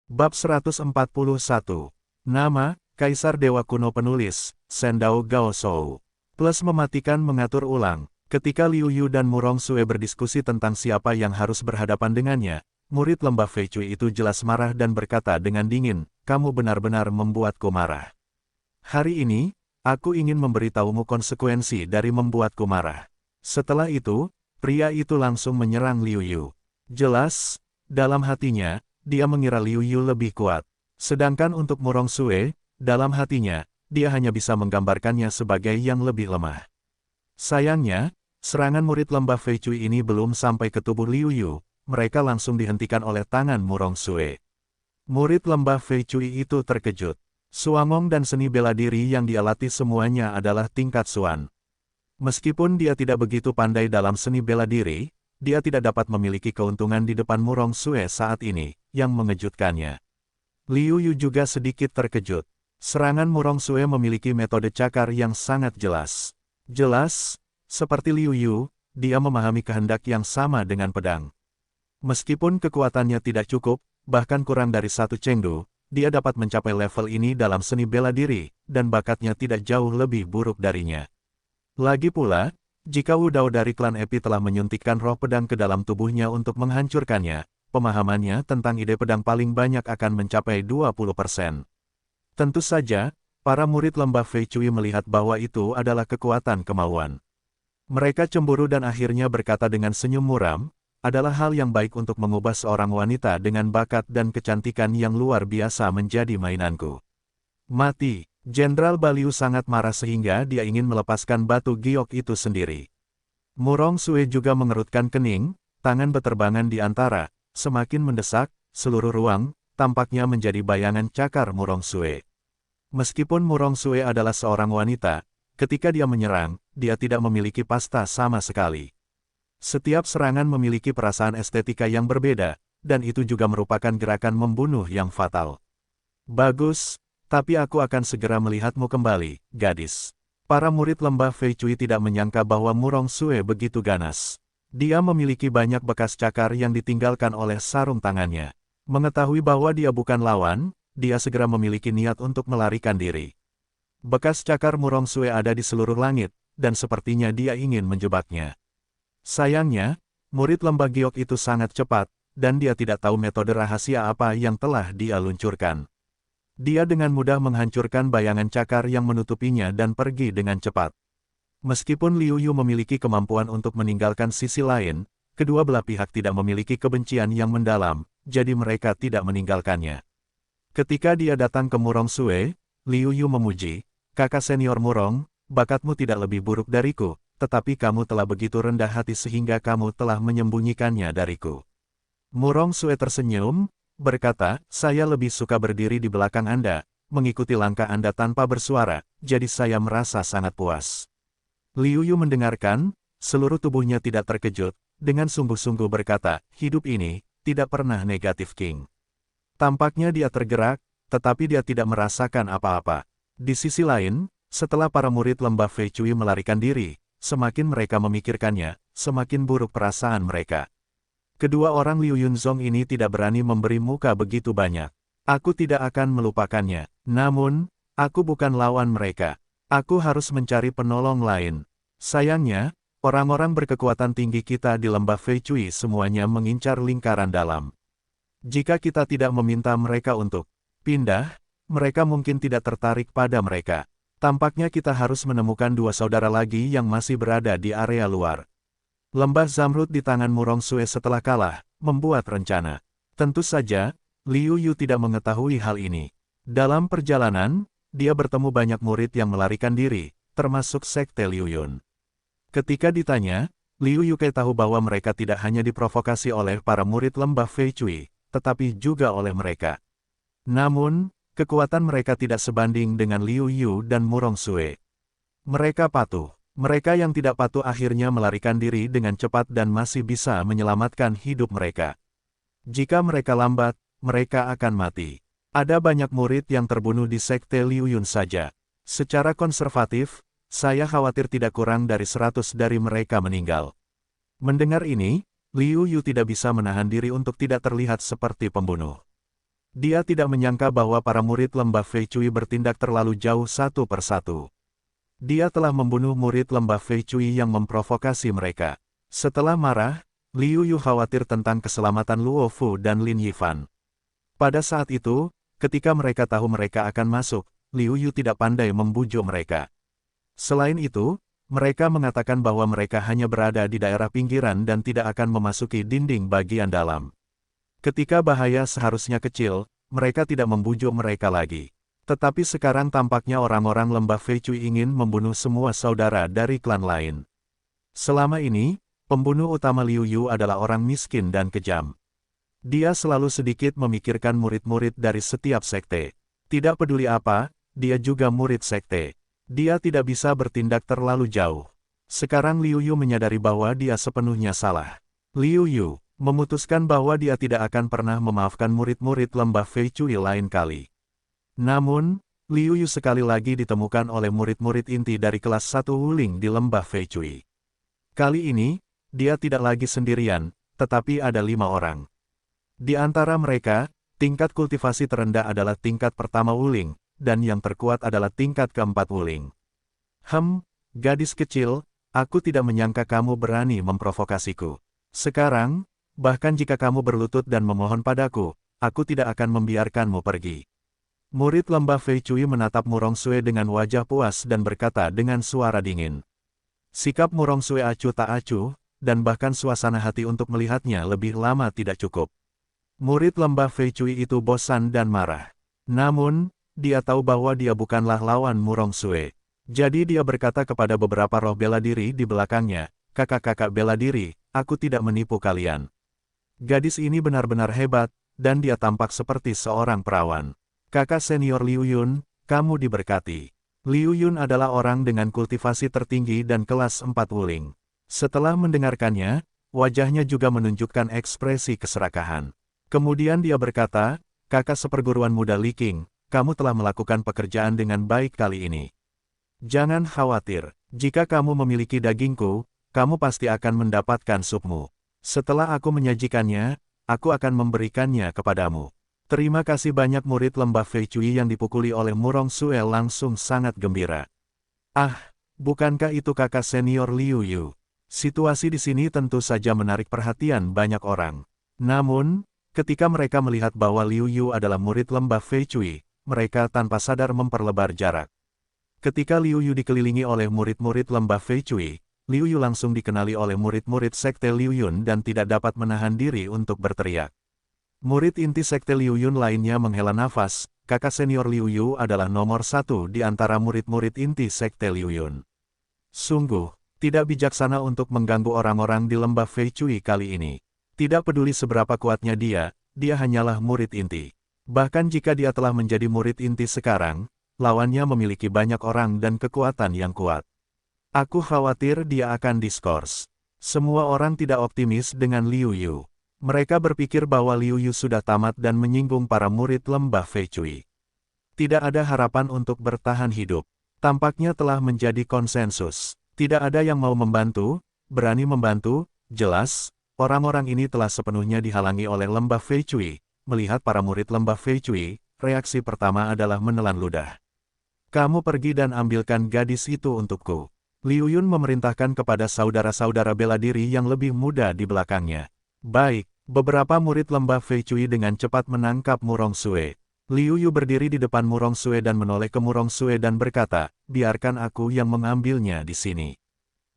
Bab 141. Nama, Kaisar Dewa Kuno Penulis, Sendao Gaoshou. Plus mematikan mengatur ulang. Ketika Liu Yu dan Murong Sue berdiskusi tentang siapa yang harus berhadapan dengannya, murid lembah Fei Cui itu jelas marah dan berkata dengan dingin, "Kamu benar-benar membuatku marah. Hari ini, aku ingin memberitahumu konsekuensi dari membuatku marah." Setelah itu, pria itu langsung menyerang Liu Yu. Jelas, dalam hatinya, dia mengira Liu Yu lebih kuat. Sedangkan untuk Murong Sue, dalam hatinya, dia hanya bisa menggambarkannya sebagai yang lebih lemah. Sayangnya, serangan murid lembah Fei Cui ini belum sampai ke tubuh Liu Yu, mereka langsung dihentikan oleh tangan Murong Sue. Murid lembah Fei Cui itu terkejut. Suamong dan seni bela diri yang dia latih semuanya adalah tingkat Suan. Meskipun dia tidak begitu pandai dalam seni bela diri, dia tidak dapat memiliki keuntungan di depan Murong Sue saat ini, yang mengejutkannya. Liu Yu juga sedikit terkejut. Serangan Murong Sue memiliki metode cakar yang sangat jelas. Jelas, seperti Liu Yu, dia memahami kehendak yang sama dengan pedang. Meskipun kekuatannya tidak cukup, bahkan kurang dari satu cengdu, dia dapat mencapai level ini dalam seni bela diri, dan bakatnya tidak jauh lebih buruk darinya. Lagi pula, jika Wu Dao dari klan Epi telah menyuntikkan roh pedang ke dalam tubuhnya untuk menghancurkannya, pemahamannya tentang ide pedang paling banyak akan mencapai 20%. Tentu saja, para murid lembah Fei Cui melihat bahwa itu adalah kekuatan kemauan. Mereka cemburu dan akhirnya berkata dengan senyum muram, adalah hal yang baik untuk mengubah seorang wanita dengan bakat dan kecantikan yang luar biasa menjadi mainanku. Mati. Jenderal Baliu sangat marah sehingga dia ingin melepaskan batu giok itu sendiri. Murong Sue juga mengerutkan kening, tangan beterbangan di antara, semakin mendesak, seluruh ruang, tampaknya menjadi bayangan cakar Murong Sue. Meskipun Murong Sue adalah seorang wanita, ketika dia menyerang, dia tidak memiliki pasta sama sekali. Setiap serangan memiliki perasaan estetika yang berbeda, dan itu juga merupakan gerakan membunuh yang fatal. Bagus, tapi aku akan segera melihatmu kembali, gadis. Para murid lembah Fei Cui tidak menyangka bahwa Murong Sue begitu ganas. Dia memiliki banyak bekas cakar yang ditinggalkan oleh sarung tangannya. Mengetahui bahwa dia bukan lawan, dia segera memiliki niat untuk melarikan diri. Bekas cakar Murong Sue ada di seluruh langit, dan sepertinya dia ingin menjebaknya. Sayangnya, murid lembah giok itu sangat cepat, dan dia tidak tahu metode rahasia apa yang telah dia luncurkan. Dia dengan mudah menghancurkan bayangan cakar yang menutupinya dan pergi dengan cepat. Meskipun Liu Yu memiliki kemampuan untuk meninggalkan sisi lain, kedua belah pihak tidak memiliki kebencian yang mendalam, jadi mereka tidak meninggalkannya. Ketika dia datang ke Murong Sue, Liu Yu memuji, "Kakak senior Murong, bakatmu tidak lebih buruk dariku, tetapi kamu telah begitu rendah hati sehingga kamu telah menyembunyikannya dariku." Murong Sue tersenyum, berkata, "Saya lebih suka berdiri di belakang Anda, mengikuti langkah Anda tanpa bersuara, jadi saya merasa sangat puas." Liu Yu mendengarkan, seluruh tubuhnya tidak terkejut, dengan sungguh-sungguh berkata, "Hidup ini, tidak pernah negatif King." Tampaknya dia tergerak, tetapi dia tidak merasakan apa-apa. Di sisi lain, setelah para murid lembah Fei Cui melarikan diri, semakin mereka memikirkannya, semakin buruk perasaan mereka. Kedua orang Liu Yunzong ini tidak berani memberi muka begitu banyak. Aku tidak akan melupakannya. Namun, aku bukan lawan mereka. Aku harus mencari penolong lain. Sayangnya, orang-orang berkekuatan tinggi kita di lembah Fei Cui semuanya mengincar lingkaran dalam. Jika kita tidak meminta mereka untuk pindah, mereka mungkin tidak tertarik pada mereka. Tampaknya kita harus menemukan dua saudara lagi yang masih berada di area luar. Lembah Zamrud di tangan Murong Sue setelah kalah, membuat rencana. Tentu saja, Liu Yu tidak mengetahui hal ini. Dalam perjalanan, dia bertemu banyak murid yang melarikan diri, termasuk Sekte Liu Yun. Ketika ditanya, Liu Yu tahu bahwa mereka tidak hanya diprovokasi oleh para murid lembah Fei Cui, tetapi juga oleh mereka. Namun, kekuatan mereka tidak sebanding dengan Liu Yu dan Murong Sue. Mereka patuh. Mereka yang tidak patuh akhirnya melarikan diri dengan cepat dan masih bisa menyelamatkan hidup mereka. Jika mereka lambat, mereka akan mati. Ada banyak murid yang terbunuh di Sekte Liu Yun saja. Secara konservatif, saya khawatir tidak kurang dari 100 dari mereka meninggal. Mendengar ini, Liu Yu tidak bisa menahan diri untuk tidak terlihat seperti pembunuh. Dia tidak menyangka bahwa para murid lembah Fei Cui bertindak terlalu jauh satu persatu. Dia telah membunuh murid lembah Fei Cui yang memprovokasi mereka. Setelah marah, Liu Yu khawatir tentang keselamatan Luo Fu dan Lin Yifan. Pada saat itu, ketika mereka tahu mereka akan masuk, Liu Yu tidak pandai membujuk mereka. Selain itu, mereka mengatakan bahwa mereka hanya berada di daerah pinggiran dan tidak akan memasuki dinding bagian dalam. Ketika bahaya seharusnya kecil, mereka tidak membujuk mereka lagi. Tetapi sekarang tampaknya orang-orang lembah Fei Cui ingin membunuh semua saudara dari klan lain. Selama ini, pembunuh utama Liu Yu adalah orang miskin dan kejam. Dia selalu sedikit memikirkan murid-murid dari setiap sekte. Tidak peduli apa, dia juga murid sekte. Dia tidak bisa bertindak terlalu jauh. Sekarang Liu Yu menyadari bahwa dia sepenuhnya salah. Liu Yu memutuskan bahwa dia tidak akan pernah memaafkan murid-murid lembah Fei Cui lain kali. Namun, Liu Yu sekali lagi ditemukan oleh murid-murid inti dari kelas 1 Wuling di lembah Fei Cui. Kali ini, dia tidak lagi sendirian, tetapi ada 5 orang. Di antara mereka, tingkat kultivasi terendah adalah tingkat pertama Wuling, dan yang terkuat adalah tingkat keempat Wuling. Gadis kecil, aku tidak menyangka kamu berani memprovokasiku. Sekarang, bahkan jika kamu berlutut dan memohon padaku, aku tidak akan membiarkanmu pergi. Murid lembah Fei Cui menatap Murong Sue dengan wajah puas dan berkata dengan suara dingin. Sikap Murong Sue acuh tak acuh, dan bahkan suasana hati untuk melihatnya lebih lama tidak cukup. Murid lembah Fei Cui itu bosan dan marah. Namun, dia tahu bahwa dia bukanlah lawan Murong Sue. Jadi dia berkata kepada beberapa roh bela diri di belakangnya, kakak-kakak bela diri, aku tidak menipu kalian. Gadis ini benar-benar hebat, dan dia tampak seperti seorang perawan. Kakak senior Liu Yun, kamu diberkati. Liu Yun adalah orang dengan kultivasi tertinggi dan kelas 4 Wuling. Setelah mendengarkannya, wajahnya juga menunjukkan ekspresi keserakahan. Kemudian dia berkata, kakak seperguruan muda Li Qing, kamu telah melakukan pekerjaan dengan baik kali ini. Jangan khawatir, jika kamu memiliki dagingku, kamu pasti akan mendapatkan supmu. Setelah aku menyajikannya, aku akan memberikannya kepadamu. Terima kasih banyak. Murid lembah Fei Cui yang dipukuli oleh Murong Sue langsung sangat gembira. Ah, bukankah itu kakak senior Liu Yu? Situasi di sini tentu saja menarik perhatian banyak orang. Namun, ketika mereka melihat bahwa Liu Yu adalah murid lembah Fei Cui, mereka tanpa sadar memperlebar jarak. Ketika Liu Yu dikelilingi oleh murid-murid lembah Fei Cui, Liu Yu langsung dikenali oleh murid-murid sekte Liu Yun dan tidak dapat menahan diri untuk berteriak. Murid inti sekte Liu Yun lainnya menghela nafas, kakak senior Liu Yu adalah nomor 1 di antara murid-murid inti sekte Liu Yun. Sungguh, tidak bijaksana untuk mengganggu orang-orang di lembah Fei Cui kali ini. Tidak peduli seberapa kuatnya dia hanyalah murid inti. Bahkan jika dia telah menjadi murid inti sekarang, lawannya memiliki banyak orang dan kekuatan yang kuat. Aku khawatir dia akan diskors. Semua orang tidak optimis dengan Liu Yu. Mereka berpikir bahwa Liu Yu sudah tamat dan menyinggung para murid lembah Fei Cui. Tidak ada harapan untuk bertahan hidup. Tampaknya telah menjadi konsensus. Tidak ada yang mau membantu, berani membantu, jelas, orang-orang ini telah sepenuhnya dihalangi oleh lembah Fei Cui. Melihat para murid lembah Fei Cui, reaksi pertama adalah menelan ludah. Kamu pergi dan ambilkan gadis itu untukku. Liu Yun memerintahkan kepada saudara-saudara bela diri yang lebih muda di belakangnya. Baik, beberapa murid lembah Fei Cui dengan cepat menangkap Murong Sue. Liu Yu berdiri di depan Murong Sue dan menoleh ke Murong Sue dan berkata, biarkan aku yang mengambilnya di sini.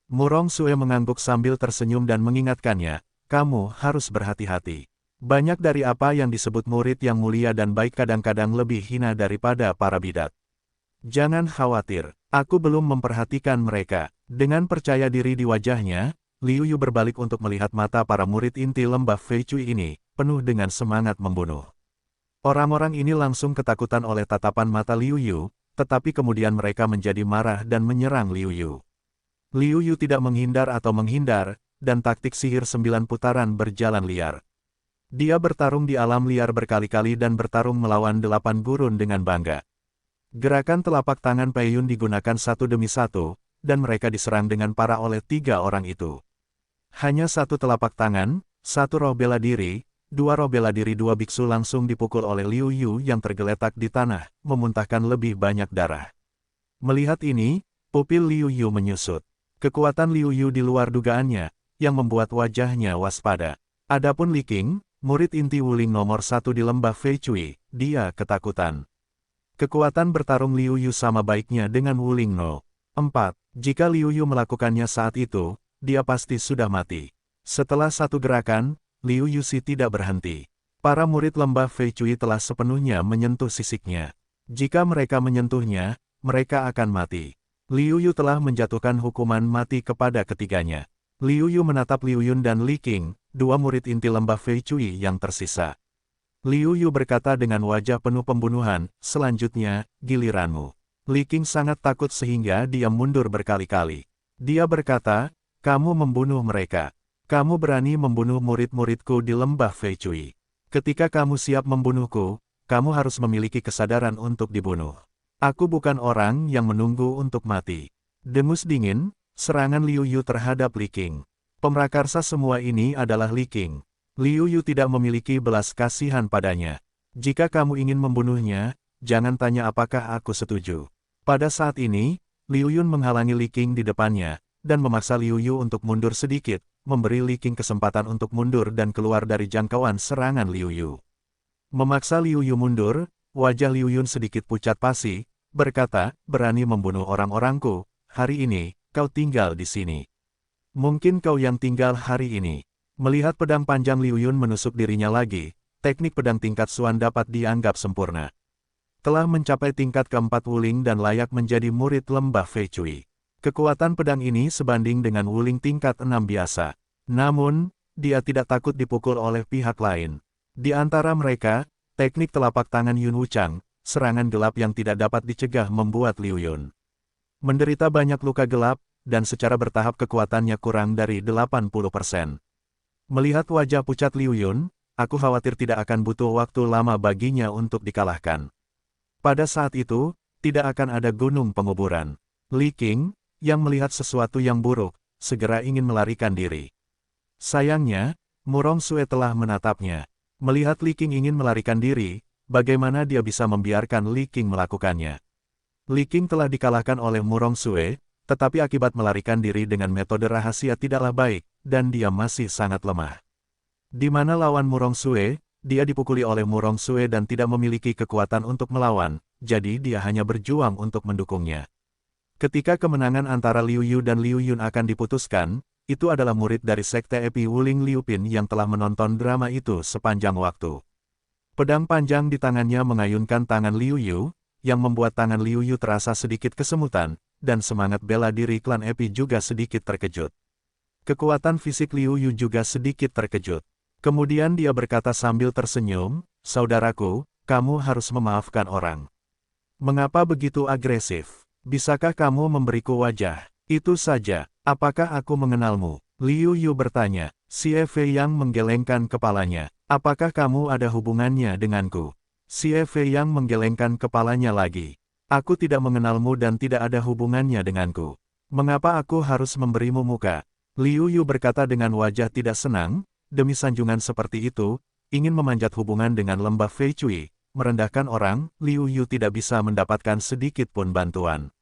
Murong Sue mengangguk sambil tersenyum dan mengingatkannya, kamu harus berhati-hati. Banyak dari apa yang disebut murid yang mulia dan baik kadang-kadang lebih hina daripada para bidat. Jangan khawatir, aku belum memperhatikan mereka. Dengan percaya diri di wajahnya, Liu Yu berbalik untuk melihat mata para murid inti lembah Fei Cui ini, penuh dengan semangat membunuh. Orang-orang ini langsung ketakutan oleh tatapan mata Liu Yu, tetapi kemudian mereka menjadi marah dan menyerang Liu Yu. Liu Yu tidak menghindar atau menghindar, dan taktik sihir 9 putaran berjalan liar. Dia bertarung di alam liar berkali-kali dan bertarung melawan 8 gurun dengan bangga. Gerakan telapak tangan Pei Yun digunakan satu demi satu, dan mereka diserang dengan parah oleh 3 orang itu. Hanya satu telapak tangan, satu roh bela diri, dua roh bela diri dua biksu langsung dipukul oleh Liu Yu yang tergeletak di tanah, memuntahkan lebih banyak darah. Melihat ini, pupil Liu Yu menyusut. Kekuatan Liu Yu di luar dugaannya, yang membuat wajahnya waspada. Adapun Li Qing, murid inti Wuling nomor 1 di lembah Fei Cui, dia ketakutan. Kekuatan bertarung Liu Yu sama baiknya dengan Wuling No. 4. Jika Liu Yu melakukannya saat itu, dia pasti sudah mati. Setelah satu gerakan, Liu Yuxi tidak berhenti. Para murid lembah Fei Cui telah sepenuhnya menyentuh sisiknya. Jika mereka menyentuhnya, mereka akan mati. Liu Yu telah menjatuhkan hukuman mati kepada ketiganya. Liu Yu menatap Liu Yun dan Li Qing, dua murid inti lembah Fei Cui yang tersisa. Liu Yu berkata dengan wajah penuh pembunuhan, selanjutnya, giliranmu. Li Qing sangat takut sehingga dia mundur berkali-kali. Dia berkata, kamu membunuh mereka. Kamu berani membunuh murid-muridku di lembah Fei Cui. Ketika kamu siap membunuhku, kamu harus memiliki kesadaran untuk dibunuh. Aku bukan orang yang menunggu untuk mati. Dengus dingin, serangan Liu Yu terhadap Li Qing. Pemrakarsa semua ini adalah Li Qing. Liu Yu tidak memiliki belas kasihan padanya. Jika kamu ingin membunuhnya, jangan tanya apakah aku setuju. Pada saat ini, Liu Yun menghalangi Li Qing di depannya, dan memaksa Liu Yu untuk mundur sedikit, memberi Li Qing kesempatan untuk mundur dan keluar dari jangkauan serangan Liu Yu. Memaksa Liu Yu mundur, wajah Liu Yun sedikit pucat pasi, berkata, berani membunuh orang-orangku, hari ini, kau tinggal di sini. Mungkin kau yang tinggal hari ini. Melihat pedang panjang Liu Yun menusuk dirinya lagi, teknik pedang tingkat Xuan dapat dianggap sempurna. Telah mencapai tingkat keempat Wuling dan layak menjadi murid lembah Fei Cui. Kekuatan pedang ini sebanding dengan Wuling tingkat 6 biasa. Namun, dia tidak takut dipukul oleh pihak lain. Di antara mereka, teknik telapak tangan Yun Wuchang, serangan gelap yang tidak dapat dicegah membuat Liu Yun menderita banyak luka gelap, dan secara bertahap kekuatannya kurang dari 80%. Melihat wajah pucat Liu Yun, aku khawatir tidak akan butuh waktu lama baginya untuk dikalahkan. Pada saat itu, tidak akan ada gunung penguburan. Li Qing, yang melihat sesuatu yang buruk, segera ingin melarikan diri. Sayangnya, Murong Sue telah menatapnya. Melihat Li Qing ingin melarikan diri, bagaimana dia bisa membiarkan Li Qing melakukannya? Li Qing telah dikalahkan oleh Murong Sue, tetapi akibat melarikan diri dengan metode rahasia tidaklah baik, dan dia masih sangat lemah. Di mana lawan Murong Sue, dia dipukuli oleh Murong Sue dan tidak memiliki kekuatan untuk melawan, jadi dia hanya berjuang untuk mendukungnya. Ketika kemenangan antara Liu Yu dan Liu Yun akan diputuskan, itu adalah murid dari Sekte Epi Wuling Liu Pin yang telah menonton drama itu sepanjang waktu. Pedang panjang di tangannya mengayunkan tangan Liu Yu, yang membuat tangan Liu Yu terasa sedikit kesemutan, dan semangat bela diri klan Epi juga sedikit terkejut. Kekuatan fisik Liu Yu juga sedikit terkejut. Kemudian dia berkata sambil tersenyum, saudaraku, kamu harus memaafkan orang. Mengapa begitu agresif? Bisakah kamu memberiku wajah? Itu saja, apakah aku mengenalmu? Liu Yu bertanya. Xie Fei yang menggelengkan kepalanya. Apakah kamu ada hubungannya denganku? Xie Fei yang menggelengkan kepalanya lagi. Aku tidak mengenalmu dan tidak ada hubungannya denganku. Mengapa aku harus memberimu muka? Liu Yu berkata dengan wajah tidak senang, demi sanjungan seperti itu, ingin memanjat hubungan dengan lembah Fei Cui, merendahkan orang, Liu Yu tidak bisa mendapatkan sedikit pun bantuan.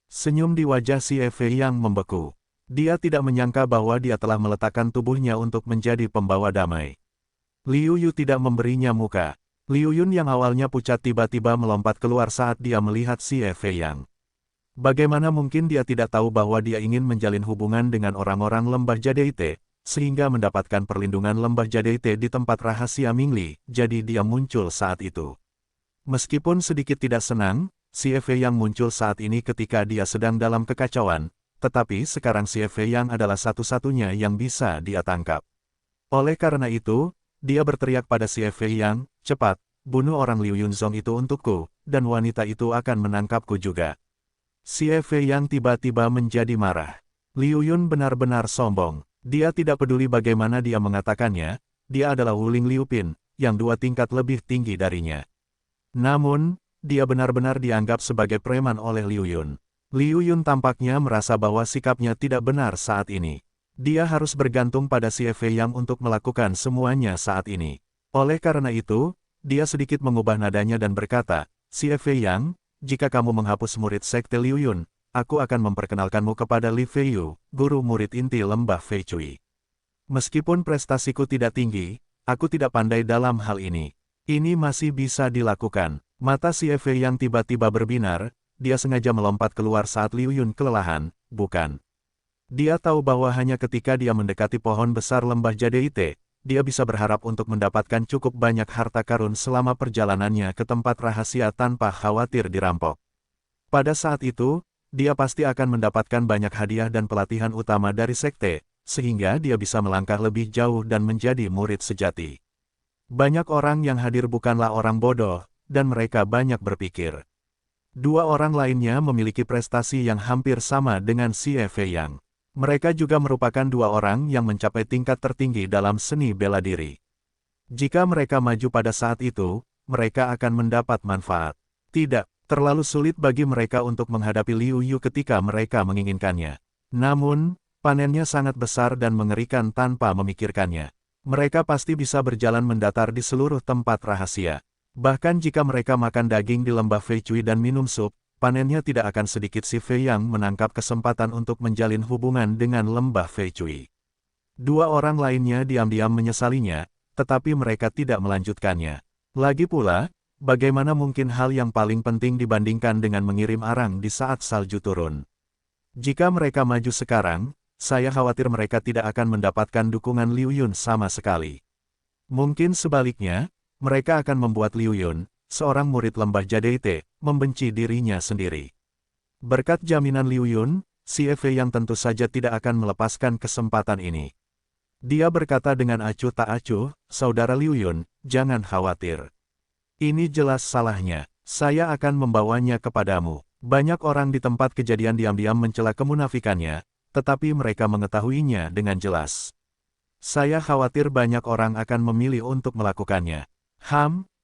Senyum di wajah Xie Fei yang membeku. Dia tidak menyangka bahwa dia telah meletakkan tubuhnya untuk menjadi pembawa damai. Liu Yu tidak memberinya muka. Liu Yun yang awalnya pucat tiba-tiba melompat keluar saat dia melihat Xie Fei yang. Bagaimana mungkin dia tidak tahu bahwa dia ingin menjalin hubungan dengan orang-orang lembah Jadeite, sehingga mendapatkan perlindungan lembah Jadeite di tempat rahasia Mingli, jadi dia muncul saat itu. Meskipun sedikit tidak senang, Xie Fei yang muncul saat ini ketika dia sedang dalam kekacauan, tetapi sekarang Xie Fei yang adalah satu-satunya yang bisa dia tangkap. Oleh karena itu, dia berteriak pada Xie Fei yang, cepat, bunuh orang Liu Yunzong itu untukku, dan wanita itu akan menangkapku juga. Xie Fei yang tiba-tiba menjadi marah. Liu Yun benar-benar sombong. Dia tidak peduli bagaimana dia mengatakannya, dia adalah Wuling Liu Pin, yang 2 tingkat lebih tinggi darinya. Namun, dia benar-benar dianggap sebagai preman oleh Liu Yun. Liu Yun tampaknya merasa bahwa sikapnya tidak benar saat ini. Dia harus bergantung pada Xie Fei yang untuk melakukan semuanya saat ini. Oleh karena itu, dia sedikit mengubah nadanya dan berkata, "Si Fei Yang, jika kamu menghapus murid Sekte Liu Yun, aku akan memperkenalkanmu kepada Li Feiyu, guru murid inti lembah Fei Cui. Meskipun prestasiku tidak tinggi, aku tidak pandai dalam hal ini. Ini masih bisa dilakukan." Mata si Fei Yang tiba-tiba berbinar, dia sengaja melompat keluar saat Liu Yun kelelahan, bukan? Dia tahu bahwa hanya ketika dia mendekati pohon besar lembah Jadeite, dia bisa berharap untuk mendapatkan cukup banyak harta karun selama perjalanannya ke tempat rahasia tanpa khawatir dirampok. Pada saat itu, dia pasti akan mendapatkan banyak hadiah dan pelatihan utama dari sekte, sehingga dia bisa melangkah lebih jauh dan menjadi murid sejati. Banyak orang yang hadir bukanlah orang bodoh, dan mereka banyak berpikir. Dua orang lainnya memiliki prestasi yang hampir sama dengan si Fei Yang. Mereka juga merupakan dua orang yang mencapai tingkat tertinggi dalam seni bela diri. Jika mereka maju pada saat itu, mereka akan mendapat manfaat. Tidak terlalu sulit bagi mereka untuk menghadapi Liu Yu ketika mereka menginginkannya. Namun, panennya sangat besar dan mengerikan tanpa memikirkannya. Mereka pasti bisa berjalan mendatar di seluruh tempat rahasia. Bahkan jika mereka makan daging di lembah Fei Cui dan minum sup, panennya tidak akan sedikit si Fei Yang menangkap kesempatan untuk menjalin hubungan dengan lembah Fei Cui. Dua orang lainnya diam-diam menyesalinya, tetapi mereka tidak melanjutkannya. Lagi pula, bagaimana mungkin hal yang paling penting dibandingkan dengan mengirim arang di saat salju turun? Jika mereka maju sekarang, saya khawatir mereka tidak akan mendapatkan dukungan Liu Yun sama sekali. Mungkin sebaliknya, mereka akan membuat Liu Yun, seorang murid lembah Jadeite, membenci dirinya sendiri. Berkat jaminan Liu Yun, si Fei Yang tentu saja tidak akan melepaskan kesempatan ini. Dia berkata dengan acuh tak acuh, "Saudara Liu Yun, jangan khawatir. Ini jelas salahnya, saya akan membawanya kepadamu." Banyak orang di tempat kejadian diam-diam mencela kemunafikannya, tetapi mereka mengetahuinya dengan jelas. Saya khawatir banyak orang akan memilih untuk melakukannya.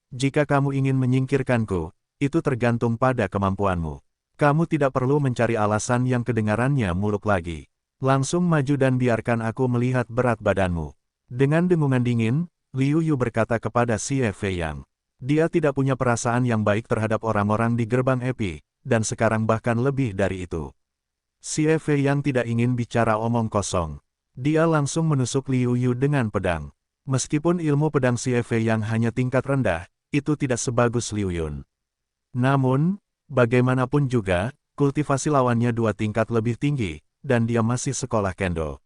Jika kamu ingin menyingkirkanku, itu tergantung pada kemampuanmu. Kamu tidak perlu mencari alasan yang kedengarannya muluk lagi. Langsung maju dan biarkan aku melihat berat badanmu. Dengan dengungan dingin, Liu Yu berkata kepada si Fei Yang. Dia tidak punya perasaan yang baik terhadap orang-orang di gerbang Epi, dan sekarang bahkan lebih dari itu. Si Fei Yang tidak ingin bicara omong kosong. Dia langsung menusuk Liu Yu dengan pedang. Meskipun ilmu pedang si Fei Yang hanya tingkat rendah, itu tidak sebagus Liu Yun. Namun, bagaimanapun juga, kultivasi lawannya 2 tingkat lebih tinggi, dan dia masih sekolah kendo.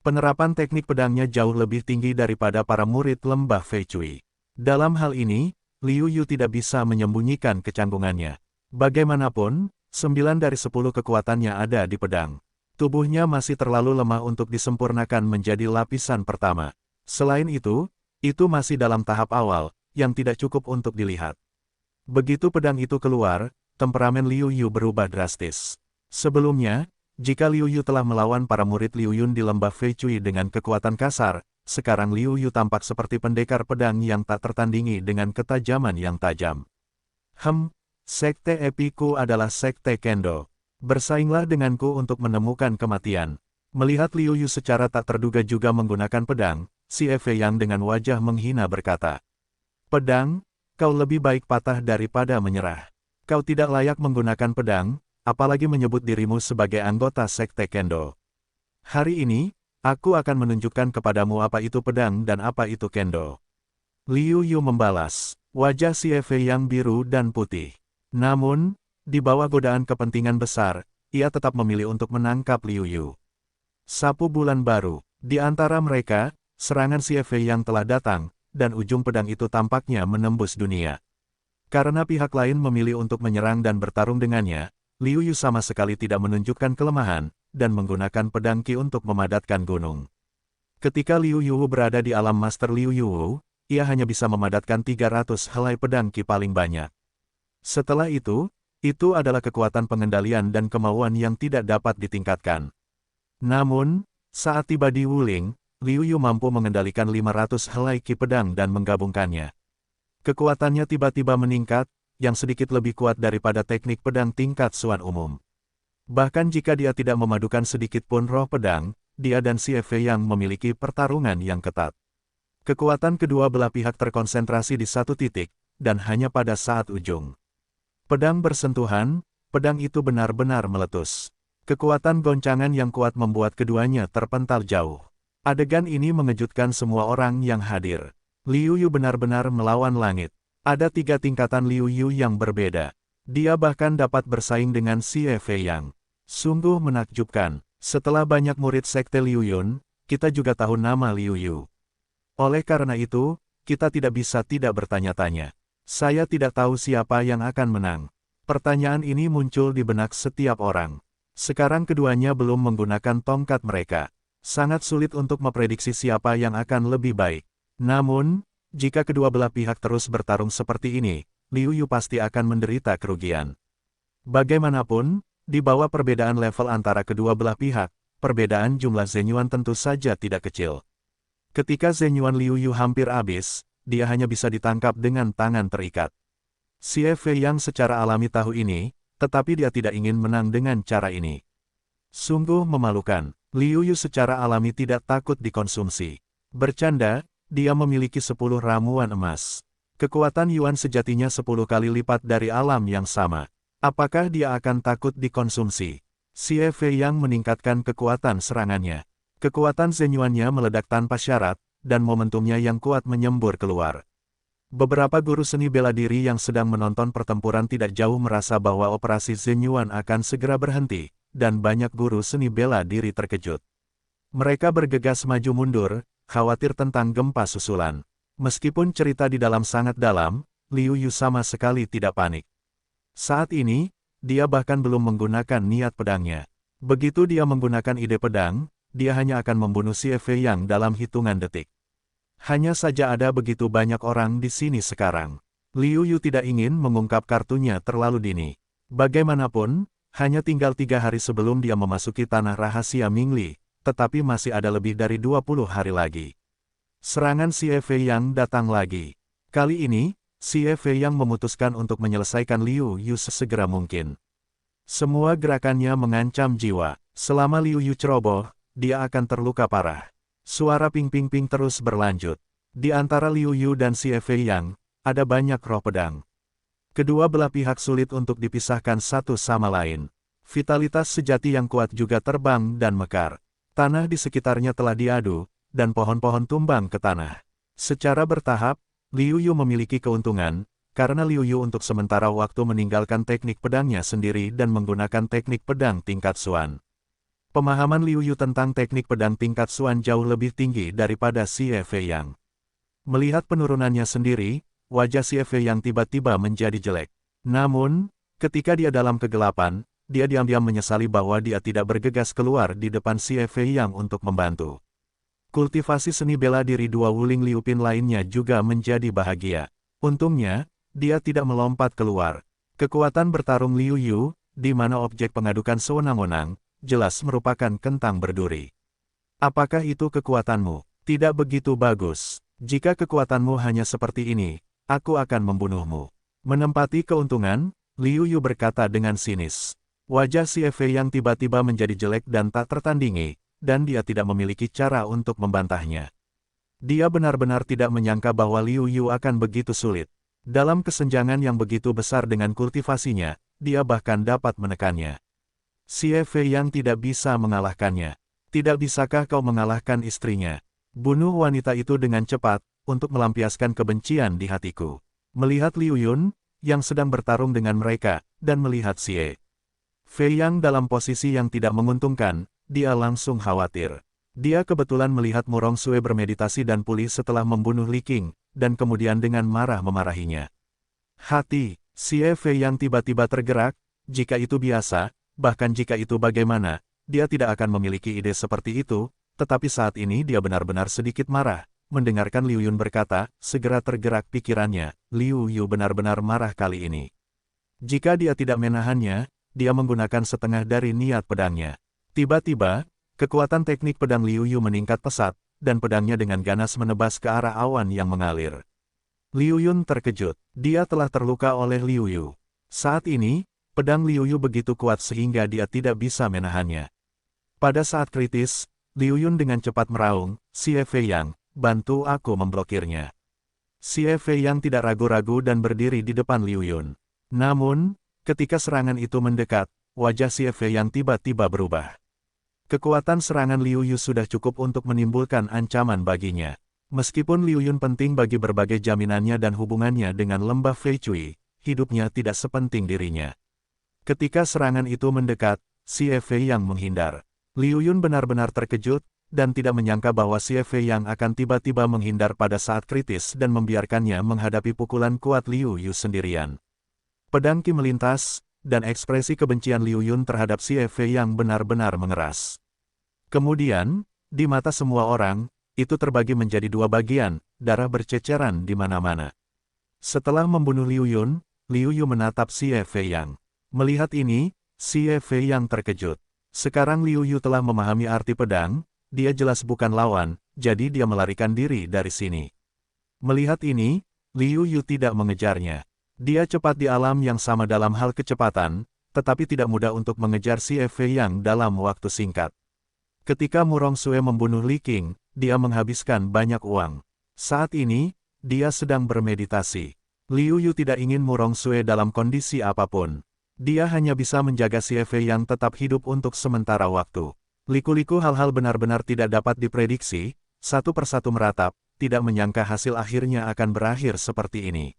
Penerapan teknik pedangnya jauh lebih tinggi daripada para murid lembah Fei Cui. Dalam hal ini, Liu Yu tidak bisa menyembunyikan kecanggungannya. Bagaimanapun, 9 dari 10 kekuatannya ada di pedang. Tubuhnya masih terlalu lemah untuk disempurnakan menjadi lapisan pertama. Selain itu masih dalam tahap awal, yang tidak cukup untuk dilihat. Begitu pedang itu keluar, temperamen Liu Yu berubah drastis. Sebelumnya, jika Liu Yu telah melawan para murid Liu Yun di lembah Fei Cui dengan kekuatan kasar, sekarang Liu Yu tampak seperti pendekar pedang yang tak tertandingi dengan ketajaman yang tajam. Sekte Epiku adalah sekte kendo. Bersainglah denganku untuk menemukan kematian. Melihat Liu Yu secara tak terduga juga menggunakan pedang, si Fei Yang dengan wajah menghina berkata, "Pedang, kau lebih baik patah daripada menyerah. Kau tidak layak menggunakan pedang, apalagi menyebut dirimu sebagai anggota sekte kendo. Hari ini, aku akan menunjukkan kepadamu apa itu pedang dan apa itu kendo." Liu Yu membalas, wajah si Fei Yang biru dan putih. Namun, di bawah godaan kepentingan besar, ia tetap memilih untuk menangkap Liu Yu. Sapu bulan baru, di antara mereka, serangan si Fei Yang telah datang, dan ujung pedang itu tampaknya menembus dunia. Karena pihak lain memilih untuk menyerang dan bertarung dengannya, Liu Yu sama sekali tidak menunjukkan kelemahan, dan menggunakan pedang Qi untuk memadatkan gunung. Ketika Liu Yu berada di alam Master Liu Yu, ia hanya bisa memadatkan 300 helai pedang Qi paling banyak. Setelah itu adalah kekuatan pengendalian dan kemauan yang tidak dapat ditingkatkan. Namun, saat tiba di Wuling, Liu Yu mampu mengendalikan 500 helai Qi pedang dan menggabungkannya. Kekuatannya tiba-tiba meningkat, yang sedikit lebih kuat daripada teknik pedang tingkat Suan umum. Bahkan jika dia tidak memadukan sedikit pun roh pedang, dia dan si Fei Yang memiliki pertarungan yang ketat. Kekuatan kedua belah pihak terkonsentrasi di satu titik, dan hanya pada saat ujung pedang bersentuhan, pedang itu benar-benar meletus. Kekuatan goncangan yang kuat membuat keduanya terpental jauh. Adegan ini mengejutkan semua orang yang hadir. Liu Yu benar-benar melawan langit. Ada 3 tingkatan Liu Yu yang berbeda. Dia bahkan dapat bersaing dengan Xie Fei Yang. Sungguh menakjubkan. Setelah banyak murid sekte Liu Yun, kita juga tahu nama Liu Yu. Oleh karena itu, kita tidak bisa tidak bertanya-tanya. Saya tidak tahu siapa yang akan menang. Pertanyaan ini muncul di benak setiap orang. Sekarang keduanya belum menggunakan tongkat mereka. Sangat sulit untuk memprediksi siapa yang akan lebih baik. Namun, jika kedua belah pihak terus bertarung seperti ini, Liu Yu pasti akan menderita kerugian. Bagaimanapun, di bawah perbedaan level antara kedua belah pihak, perbedaan jumlah Zenyuan tentu saja tidak kecil. Ketika Zenyuan Liu Yu hampir habis, dia hanya bisa ditangkap dengan tangan terikat. Xie Fei Yang secara alami tahu ini, tetapi dia tidak ingin menang dengan cara ini. Sungguh memalukan, Liu Yu secara alami tidak takut dikonsumsi. Bercanda, dia memiliki 10 ramuan emas. Kekuatan Yuan sejatinya 10 kali lipat dari alam yang sama. Apakah dia akan takut dikonsumsi? Xie Fei Yang meningkatkan kekuatan serangannya. Kekuatan Zenyuannya meledak tanpa syarat, dan momentumnya yang kuat menyembur keluar. Beberapa guru seni bela diri yang sedang menonton pertempuran tidak jauh merasa bahwa operasi Zenyuan akan segera berhenti, dan banyak guru seni bela diri terkejut. Mereka bergegas maju mundur, khawatir tentang gempa susulan. Meskipun cerita di dalam sangat dalam, Liu Yu sama sekali tidak panik. Saat ini, dia bahkan belum menggunakan niat pedangnya. Begitu dia menggunakan ide pedang, dia hanya akan membunuh Xie Fei Yang dalam hitungan detik. Hanya saja ada begitu banyak orang di sini sekarang. Liu Yu tidak ingin mengungkap kartunya terlalu dini. Bagaimanapun, hanya tinggal 3 hari sebelum dia memasuki tanah rahasia Mingli, tetapi masih ada lebih dari 20 hari lagi. Serangan Xie Fei Yang datang lagi. Kali ini, Xie Fei Yang memutuskan untuk menyelesaikan Liu Yu sesegera mungkin. Semua gerakannya mengancam jiwa. Selama Liu Yu ceroboh, dia akan terluka parah. Suara ping-ping-ping terus berlanjut. Di antara Liu Yu dan Xie Fei Yang, ada banyak roh pedang. Kedua belah pihak sulit untuk dipisahkan satu sama lain. Vitalitas sejati yang kuat juga terbang dan mekar. Tanah di sekitarnya telah diadu, dan pohon-pohon tumbang ke tanah. Secara bertahap, Liu Yu memiliki keuntungan, karena Liu Yu untuk sementara waktu meninggalkan teknik pedangnya sendiri dan menggunakan teknik pedang tingkat Xuan. Pemahaman Liu Yu tentang teknik pedang tingkat Xuan jauh lebih tinggi daripada Xie Fei Yang. Melihat penurunannya sendiri, wajah Xie Fei Yang tiba-tiba menjadi jelek. Namun, ketika dia dalam kegelapan, dia diam-diam menyesali bahwa dia tidak bergegas keluar di depan Xie Fei Yang untuk membantu. Kultivasi seni bela diri dua Wuling Liupin lainnya juga menjadi bahagia. Untungnya, dia tidak melompat keluar. Kekuatan bertarung Liu Yu, di mana objek pengadukan sewenang-wenang, jelas merupakan kentang berduri. Apakah itu kekuatanmu? Tidak begitu bagus. Jika kekuatanmu hanya seperti ini, aku akan membunuhmu. Menempati keuntungan, Liu Yu berkata dengan sinis. Wajah Xie Fei Yang tiba-tiba menjadi jelek dan tak tertandingi, dan dia tidak memiliki cara untuk membantahnya. Dia benar-benar tidak menyangka bahwa Liu Yu akan begitu sulit. Dalam kesenjangan yang begitu besar dengan kultivasinya, dia bahkan dapat menekannya. Xie Fei Yang tidak bisa mengalahkannya. Tidak bisakah kau mengalahkan istrinya? Bunuh wanita itu dengan cepat, untuk melampiaskan kebencian di hatiku. Melihat Liu Yun, yang sedang bertarung dengan mereka, dan melihat Xie Fei Yang dalam posisi yang tidak menguntungkan, dia langsung khawatir. Dia kebetulan melihat Murong Sue bermeditasi dan pulih setelah membunuh Li Qing, dan kemudian dengan marah memarahinya. Hati Xie Fei Yang tiba-tiba tergerak, jika itu biasa, bahkan jika itu bagaimana, dia tidak akan memiliki ide seperti itu, tetapi saat ini dia benar-benar sedikit marah. Mendengarkan Liu Yun berkata, segera tergerak pikirannya, Liu Yu benar-benar marah kali ini. Jika dia tidak menahannya, dia menggunakan setengah dari niat pedangnya. Tiba-tiba, kekuatan teknik pedang Liu Yu meningkat pesat, dan pedangnya dengan ganas menebas ke arah awan yang mengalir. Liu Yun terkejut, dia telah terluka oleh Liu Yu. Saat ini, pedang Liu Yu begitu kuat sehingga dia tidak bisa menahannya. Pada saat kritis, Liu Yun dengan cepat meraung, Xie Fei Yang, bantu aku memblokirnya. Xie Fei yang tidak ragu-ragu dan berdiri di depan Liu Yun. Namun, ketika serangan itu mendekat, wajah Xie Fei yang tiba-tiba berubah. Kekuatan serangan Liu Yu sudah cukup untuk menimbulkan ancaman baginya. Meskipun Liu Yun penting bagi berbagai jaminannya dan hubungannya dengan lembah Fei Cui, hidupnya tidak sepenting dirinya. Ketika serangan itu mendekat, Xie Fei yang menghindar. Liu Yun benar-benar terkejut, dan tidak menyangka bahwa Xie Fei yang akan tiba-tiba menghindar pada saat kritis dan membiarkannya menghadapi pukulan kuat Liu Yu sendirian. Pedang Qi melintas, dan ekspresi kebencian Liu Yun terhadap Xie Fei yang benar-benar mengeras. Kemudian, di mata semua orang, itu terbagi menjadi dua bagian, darah berceceran di mana-mana. Setelah membunuh Liu Yun, Liu Yu menatap Xie Fei yang. Melihat ini, Xie Fei yang terkejut. Sekarang Liu Yu telah memahami arti pedang, dia jelas bukan lawan, jadi dia melarikan diri dari sini. Melihat ini, Liu Yu tidak mengejarnya. Dia cepat di alam yang sama dalam hal kecepatan, tetapi tidak mudah untuk mengejar Xie Fei yang dalam waktu singkat. Ketika Murong Sue membunuh Li Qing, dia menghabiskan banyak uang. Saat ini, dia sedang bermeditasi. Liu Yu tidak ingin Murong Sue dalam kondisi apapun. Dia hanya bisa menjaga Xie Fei yang tetap hidup untuk sementara waktu. Liku-liku hal-hal benar-benar tidak dapat diprediksi, satu persatu meratap, tidak menyangka hasil akhirnya akan berakhir seperti ini.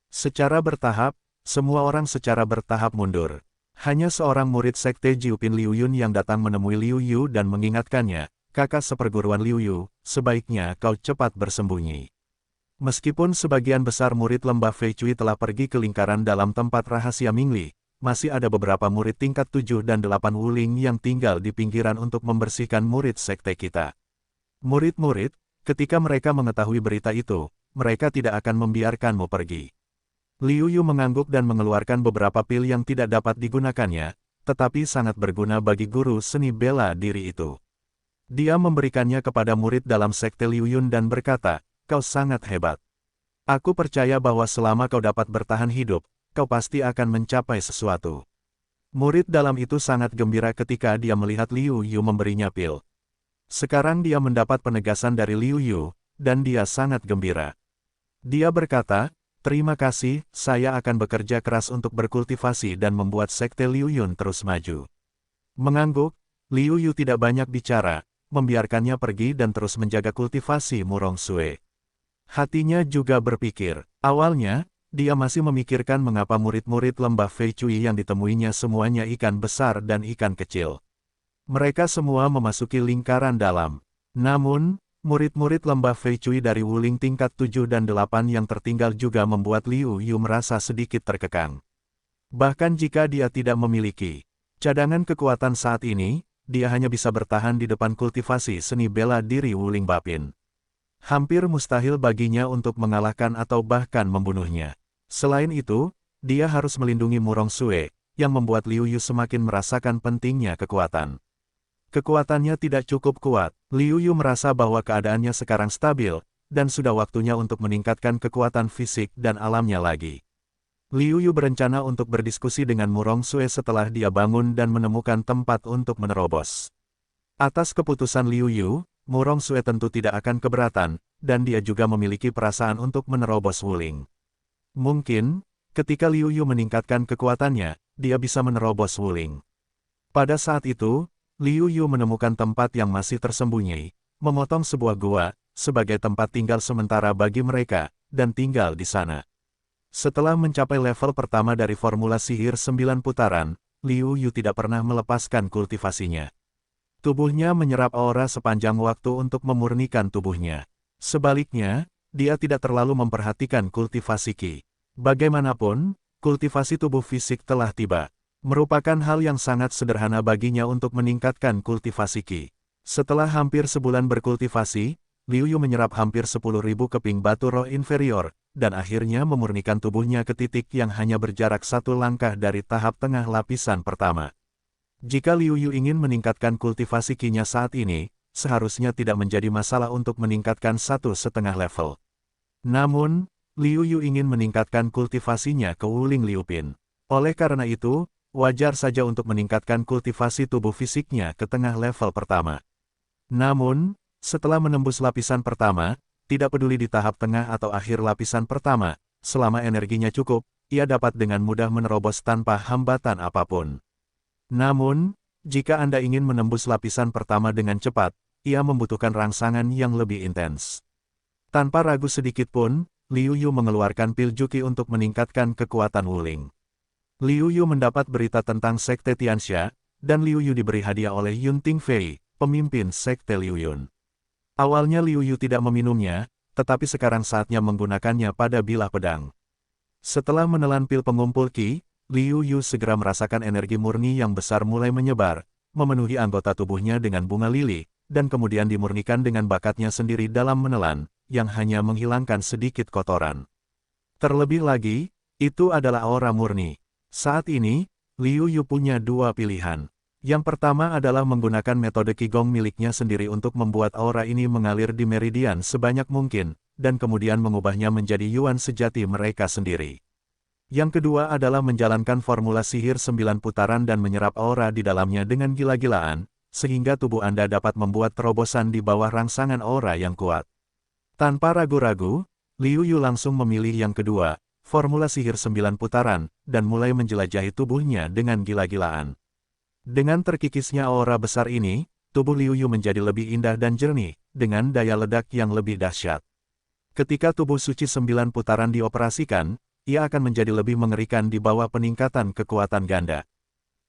Secara bertahap, semua orang secara bertahap mundur. Hanya seorang murid sekte Jiupin Liu Yun yang datang menemui Liu Yu dan mengingatkannya, kakak seperguruan Liu Yu, sebaiknya kau cepat bersembunyi. Meskipun sebagian besar murid lembah Fei Cui telah pergi ke lingkaran dalam tempat rahasia Mingli, masih ada beberapa murid tingkat 7 dan 8 Wuling yang tinggal di pinggiran untuk membersihkan murid sekte kita. Murid-murid, ketika mereka mengetahui berita itu, mereka tidak akan membiarkanmu pergi. Liu Yu mengangguk dan mengeluarkan beberapa pil yang tidak dapat digunakannya, tetapi sangat berguna bagi guru seni bela diri itu. Dia memberikannya kepada murid dalam sekte Liu Yun dan berkata, kau sangat hebat. Aku percaya bahwa selama kau dapat bertahan hidup, kau pasti akan mencapai sesuatu. Murid dalam itu sangat gembira ketika dia melihat Liu Yu memberinya pil. Sekarang dia mendapat penegasan dari Liu Yu, dan dia sangat gembira. Dia berkata, terima kasih, saya akan bekerja keras untuk berkultivasi dan membuat sekte Liu Yun terus maju. Mengangguk, Liu Yu tidak banyak bicara, membiarkannya pergi dan terus menjaga kultivasi Murong Sue. Hatinya juga berpikir, awalnya, dia masih memikirkan mengapa murid-murid lembah Fei Cui yang ditemuinya semuanya ikan besar dan ikan kecil. Mereka semua memasuki lingkaran dalam. Namun, murid-murid lembah Fei Cui dari Wuling tingkat 7 dan 8 yang tertinggal juga membuat Liu Yu merasa sedikit terkekang. Bahkan jika dia tidak memiliki cadangan kekuatan saat ini, dia hanya bisa bertahan di depan kultivasi seni bela diri Wuling Bapin. Hampir mustahil baginya untuk mengalahkan atau bahkan membunuhnya. Selain itu, dia harus melindungi Murong Sue, yang membuat Liu Yu semakin merasakan pentingnya kekuatan. Kekuatannya tidak cukup kuat, Liu Yu merasa bahwa keadaannya sekarang stabil, dan sudah waktunya untuk meningkatkan kekuatan fisik dan alamnya lagi. Liu Yu berencana untuk berdiskusi dengan Murong Sue setelah dia bangun dan menemukan tempat untuk menerobos. Atas keputusan Liu Yu, Murong Sue tentu tidak akan keberatan, dan dia juga memiliki perasaan untuk menerobos Wuling. Mungkin, ketika Liu Yu meningkatkan kekuatannya, dia bisa menerobos Wuling. Pada saat itu, Liu Yu menemukan tempat yang masih tersembunyi, memotong sebuah gua, sebagai tempat tinggal sementara bagi mereka, dan tinggal di sana. Setelah mencapai level pertama dari formula sihir 9 putaran, Liu Yu tidak pernah melepaskan kultivasinya. Tubuhnya menyerap aura sepanjang waktu untuk memurnikan tubuhnya. Sebaliknya, dia tidak terlalu memperhatikan kultivasi Qi. Bagaimanapun, kultivasi tubuh fisik telah tiba. Merupakan hal yang sangat sederhana baginya untuk meningkatkan kultivasi Qi. Setelah hampir sebulan berkultivasi, Liu Yu menyerap hampir 10.000 keping batu roh inferior, dan akhirnya memurnikan tubuhnya ke titik yang hanya berjarak satu langkah dari tahap tengah lapisan pertama. Jika Liu Yu ingin meningkatkan kultivasi Qi-nya saat ini, seharusnya tidak menjadi masalah untuk meningkatkan 1,5 level. Namun, Liu Yu ingin meningkatkan kultivasinya ke Wuling Liupin. Oleh karena itu, wajar saja untuk meningkatkan kultivasi tubuh fisiknya ke tengah level pertama. Namun, Setelah menembus lapisan pertama, tidak peduli di tahap tengah atau akhir lapisan pertama, selama energinya cukup, ia dapat dengan mudah menerobos tanpa hambatan apapun. Namun, jika Anda ingin menembus lapisan pertama dengan cepat, ia membutuhkan rangsangan yang lebih intens. Tanpa ragu sedikit pun, Liu Yu mengeluarkan pil Juqi untuk meningkatkan kekuatan Wuling. Liu Yu mendapat berita tentang Sekte Tianxia, dan Liu Yu diberi hadiah oleh Yun Tingfei, pemimpin Sekte Liu Yun. Awalnya Liu Yu tidak meminumnya, tetapi sekarang saatnya menggunakannya pada bilah pedang. Setelah menelan pil pengumpul Qi, Liu Yu segera merasakan energi murni yang besar mulai menyebar, memenuhi anggota tubuhnya dengan bunga lili, dan kemudian dimurnikan dengan bakatnya sendiri dalam menelan, yang hanya menghilangkan sedikit kotoran. Terlebih lagi, itu adalah aura murni. Saat ini, Liu Yu punya dua pilihan. Yang pertama adalah menggunakan metode Qigong miliknya sendiri untuk membuat aura ini mengalir di meridian sebanyak mungkin, dan kemudian mengubahnya menjadi yuan sejati mereka sendiri. Yang kedua adalah menjalankan formula sihir 9 putaran dan menyerap aura di dalamnya dengan gila-gilaan, sehingga tubuh Anda dapat membuat terobosan di bawah rangsangan aura yang kuat. Tanpa ragu-ragu, Liu Yu langsung memilih yang kedua, formula sihir 9 putaran, dan mulai menjelajahi tubuhnya dengan gila-gilaan. Dengan terkikisnya aura besar ini, tubuh Liu Yu menjadi lebih indah dan jernih, dengan daya ledak yang lebih dahsyat. Ketika tubuh suci 9 putaran dioperasikan, ia akan menjadi lebih mengerikan di bawah peningkatan kekuatan ganda.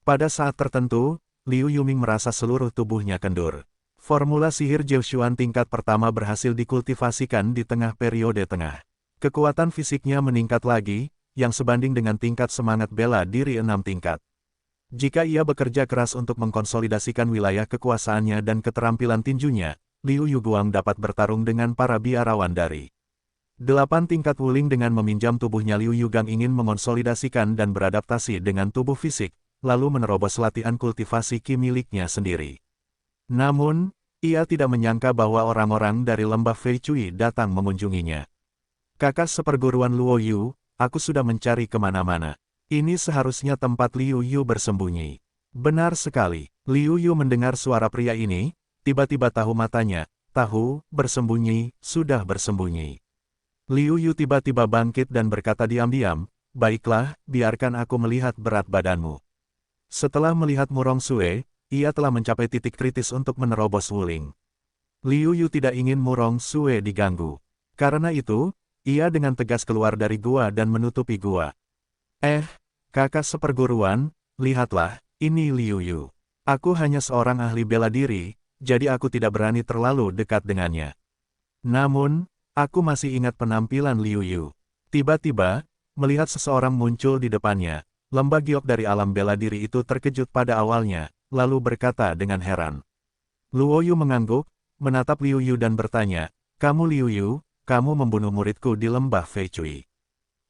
Pada saat tertentu, Liu Yuming merasa seluruh tubuhnya kendur. Formula sihir Jiushuan tingkat pertama berhasil dikultivasikan di tengah periode tengah. Kekuatan fisiknya meningkat lagi, yang sebanding dengan tingkat semangat bela diri 6 tingkat. Jika ia bekerja keras untuk mengkonsolidasikan wilayah kekuasaannya dan keterampilan tinjunya, Liu Yuguang dapat bertarung dengan para biarawan dari 8 tingkat Wuling dengan meminjam tubuhnya. Liu Yugang ingin mengonsolidasikan dan beradaptasi dengan tubuh fisik, lalu menerobos latihan kultivasi Qi miliknya sendiri. Namun, ia tidak menyangka bahwa orang-orang dari lembah Fei Cui datang mengunjunginya. Kakak seperguruan Luo Yu, aku sudah mencari kemana-mana. Ini seharusnya tempat Liu Yu bersembunyi. Benar sekali, Liu Yu mendengar suara pria ini, tiba-tiba tahu matanya, tahu, bersembunyi, sudah bersembunyi. Liu Yu tiba-tiba bangkit dan berkata diam-diam, baiklah, biarkan aku melihat berat badanmu. Setelah melihat Murong Sue, ia telah mencapai titik kritis untuk menerobos Wuling. Liu Yu tidak ingin Murong Sue diganggu. Karena itu, ia dengan tegas keluar dari gua dan menutupi gua. Kakak seperguruan, lihatlah, ini Liu Yu. Aku hanya seorang ahli bela diri, jadi aku tidak berani terlalu dekat dengannya. Namun, aku masih ingat penampilan Liu Yu. Tiba-tiba, melihat seseorang muncul di depannya, lembah giok dari alam bela diri itu terkejut pada awalnya, lalu berkata dengan heran. Luo Yu mengangguk, menatap Liu Yu dan bertanya, kamu Liu Yu, kamu membunuh muridku di lembah Fei Cui.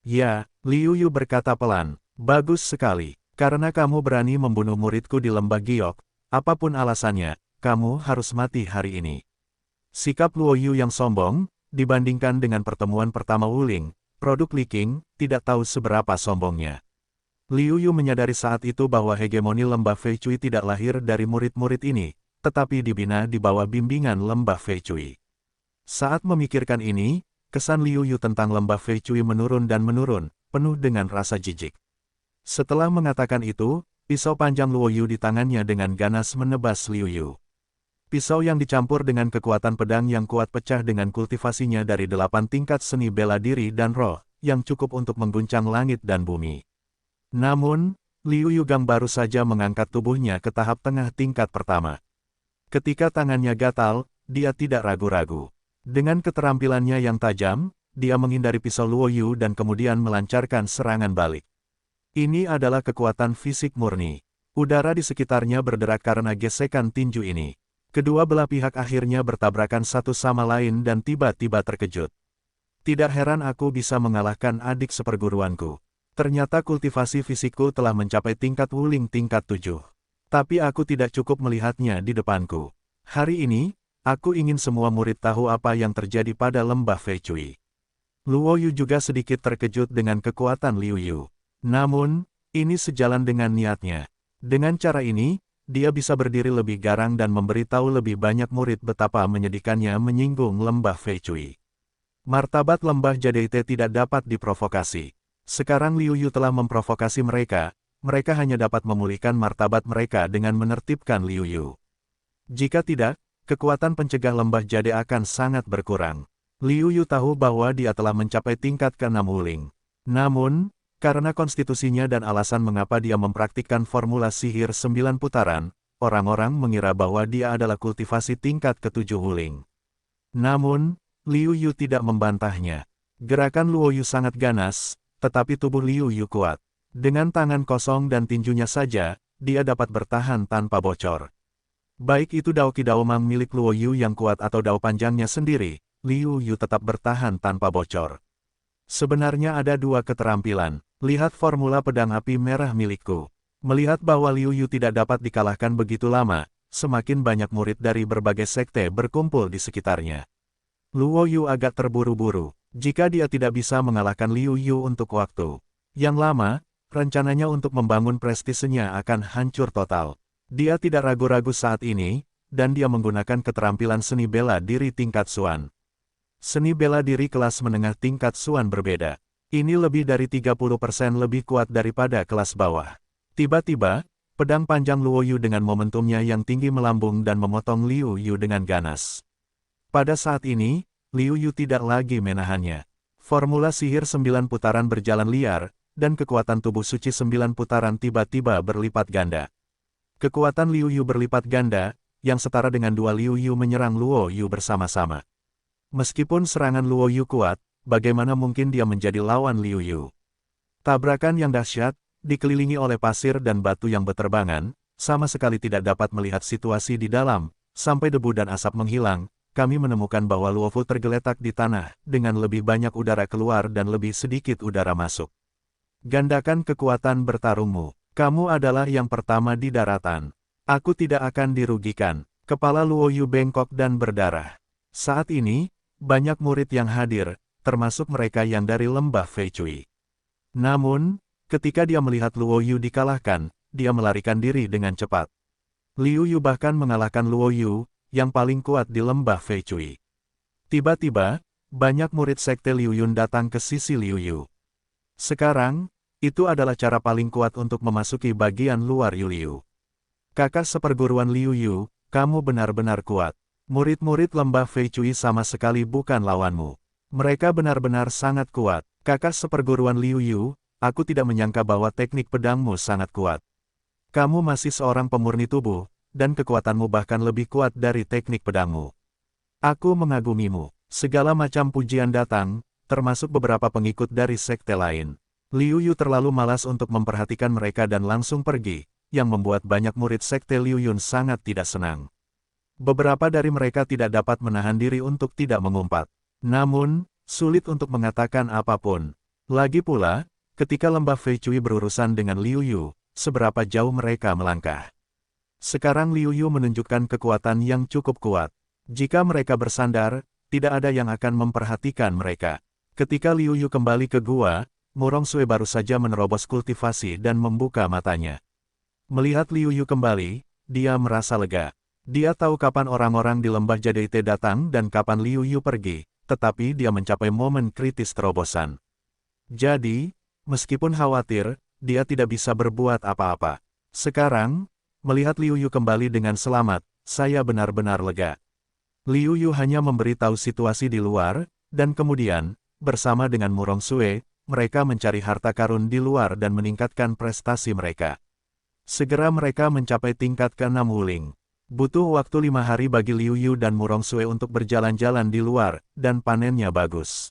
Ya, Liu Yu berkata pelan, bagus sekali, karena kamu berani membunuh muridku di lembah giok, apapun alasannya, kamu harus mati hari ini. Sikap Luo Yu yang sombong, dibandingkan dengan pertemuan pertama Wuling, produk Li Qing, tidak tahu seberapa sombongnya. Liu Yu menyadari saat itu bahwa hegemoni lembah Fei Cui tidak lahir dari murid-murid ini, tetapi dibina di bawah bimbingan lembah Fei Cui. Saat memikirkan ini, kesan Liu Yu tentang lembah Fei Cui menurun dan menurun, penuh dengan rasa jijik. Setelah mengatakan itu, pisau panjang Luo Yu di tangannya dengan ganas menebas Liu Yu. Pisau yang dicampur dengan kekuatan pedang yang kuat pecah dengan kultivasinya dari 8 tingkat seni bela diri dan roh, yang cukup untuk mengguncang langit dan bumi. Namun, Liu Yugang baru saja mengangkat tubuhnya ke tahap tengah tingkat pertama. Ketika tangannya gatal, dia tidak ragu-ragu. Dengan keterampilannya yang tajam, dia menghindari pisau Luo Yu dan kemudian melancarkan serangan balik. Ini adalah kekuatan fisik murni. Udara di sekitarnya berderak karena gesekan tinju ini. Kedua belah pihak akhirnya bertabrakan satu sama lain dan tiba-tiba terkejut. Tidak heran aku bisa mengalahkan adik seperguruanku. Ternyata kultivasi fisikku telah mencapai tingkat Wuling tingkat 7. Tapi aku tidak cukup melihatnya di depanku. Hari ini, aku ingin semua murid tahu apa yang terjadi pada lembah Fei Cui. Luo Yu juga sedikit terkejut dengan kekuatan Liu Yu. Namun, ini sejalan dengan niatnya. Dengan cara ini, dia bisa berdiri lebih garang dan memberitahu lebih banyak murid betapa menyedihkannya menyinggung lembah Feicui. Martabat lembah Jadaite tidak dapat diprovokasi. Sekarang Liu Yu telah memprovokasi mereka, mereka hanya dapat memulihkan martabat mereka dengan menertibkan Liu Yu. Jika tidak, kekuatan pencegah lembah Jade akan sangat berkurang. Liu Yu tahu bahwa dia telah mencapai tingkat ke-6 Wuling. Namun, karena konstitusinya dan alasan mengapa dia mempraktikkan formula sihir 9 putaran, orang-orang mengira bahwa dia adalah kultivasi tingkat ke-7 Wuling. Namun, Liu Yu tidak membantahnya. Gerakan Luo Yu sangat ganas, tetapi tubuh Liu Yu kuat. Dengan tangan kosong dan tinjunya saja, dia dapat bertahan tanpa bocor. Baik itu Daoki Daomang milik Luo Yu yang kuat atau dao panjangnya sendiri, Liu Yu tetap bertahan tanpa bocor. Sebenarnya ada dua keterampilan. Lihat formula pedang api merah milikku. Melihat bahwa Liu Yu tidak dapat dikalahkan begitu lama, semakin banyak murid dari berbagai sekte berkumpul di sekitarnya. Luo Yu agak terburu-buru. Jika dia tidak bisa mengalahkan Liu Yu untuk waktu yang lama, rencananya untuk membangun prestisenya akan hancur total. Dia tidak ragu-ragu saat ini, dan dia menggunakan keterampilan seni bela diri tingkat Xuan. Seni bela diri kelas menengah tingkat Xuan berbeda. Ini lebih dari 30% lebih kuat daripada kelas bawah. Tiba-tiba, pedang panjang Luo Yu dengan momentumnya yang tinggi melambung dan memotong Liu Yu dengan ganas. Pada saat ini, Liu Yu tidak lagi menahannya. Formula sihir 9 putaran berjalan liar, dan kekuatan tubuh suci 9 putaran tiba-tiba berlipat ganda. Kekuatan Liu Yu berlipat ganda, yang setara dengan dua Liu Yu menyerang Luo Yu bersama-sama. Meskipun serangan Luo Yu kuat, bagaimana mungkin dia menjadi lawan Liu Yu? Tabrakan yang dahsyat, dikelilingi oleh pasir dan batu yang berterbangan, sama sekali tidak dapat melihat situasi di dalam, sampai debu dan asap menghilang. Kami menemukan bahwa Luofu tergeletak di tanah, dengan lebih banyak udara keluar dan lebih sedikit udara masuk. Gandakan kekuatan bertarungmu. Kamu adalah yang pertama di daratan. Aku tidak akan dirugikan. Kepala Luo Yu bengkok dan berdarah. Saat ini, banyak murid yang hadir, termasuk mereka yang dari lembah Feicui. Namun, ketika dia melihat Luo Yu dikalahkan, dia melarikan diri dengan cepat. Liu Yu bahkan mengalahkan Luo Yu, yang paling kuat di lembah Feicui. Tiba-tiba, banyak murid sekte Liu Yun datang ke sisi Liu Yu. Sekarang, itu adalah cara paling kuat untuk memasuki bagian luar Yu Liu. Kakak seperguruan Liu Yu, kamu benar-benar kuat. Murid-murid lembah Feicui sama sekali bukan lawanmu. Mereka benar-benar sangat kuat. Kakak seperguruan Liu Yu, aku tidak menyangka bahwa teknik pedangmu sangat kuat. Kamu masih seorang pemurni tubuh, dan kekuatanmu bahkan lebih kuat dari teknik pedangmu. Aku mengagumimu. Segala macam pujian datang, termasuk beberapa pengikut dari sekte lain. Liu Yu terlalu malas untuk memperhatikan mereka dan langsung pergi, yang membuat banyak murid sekte Liu Yun sangat tidak senang. Beberapa dari mereka tidak dapat menahan diri untuk tidak mengumpat. Namun, sulit untuk mengatakan apapun. Lagi pula, ketika lembah Feicui berurusan dengan Liu Yu, seberapa jauh mereka melangkah. Sekarang Liu Yu menunjukkan kekuatan yang cukup kuat. Jika mereka bersandar, tidak ada yang akan memperhatikan mereka. Ketika Liu Yu kembali ke gua, Murong Sue baru saja menerobos kultivasi dan membuka matanya. Melihat Liu Yu kembali, dia merasa lega. Dia tahu kapan orang-orang di lembah Jadaite datang dan kapan Liu Yu pergi, tetapi dia mencapai momen kritis terobosan. Jadi, meskipun khawatir, dia tidak bisa berbuat apa-apa. Sekarang, melihat Liu Yu kembali dengan selamat, saya benar-benar lega. Liu Yu hanya memberitahu situasi di luar, dan kemudian, bersama dengan Murong Sue, mereka mencari harta karun di luar dan meningkatkan prestasi mereka. Segera mereka mencapai tingkat ke-6 Wuling. Butuh waktu 5 hari bagi Liu Yu dan Murong Sue untuk berjalan-jalan di luar, dan panennya bagus.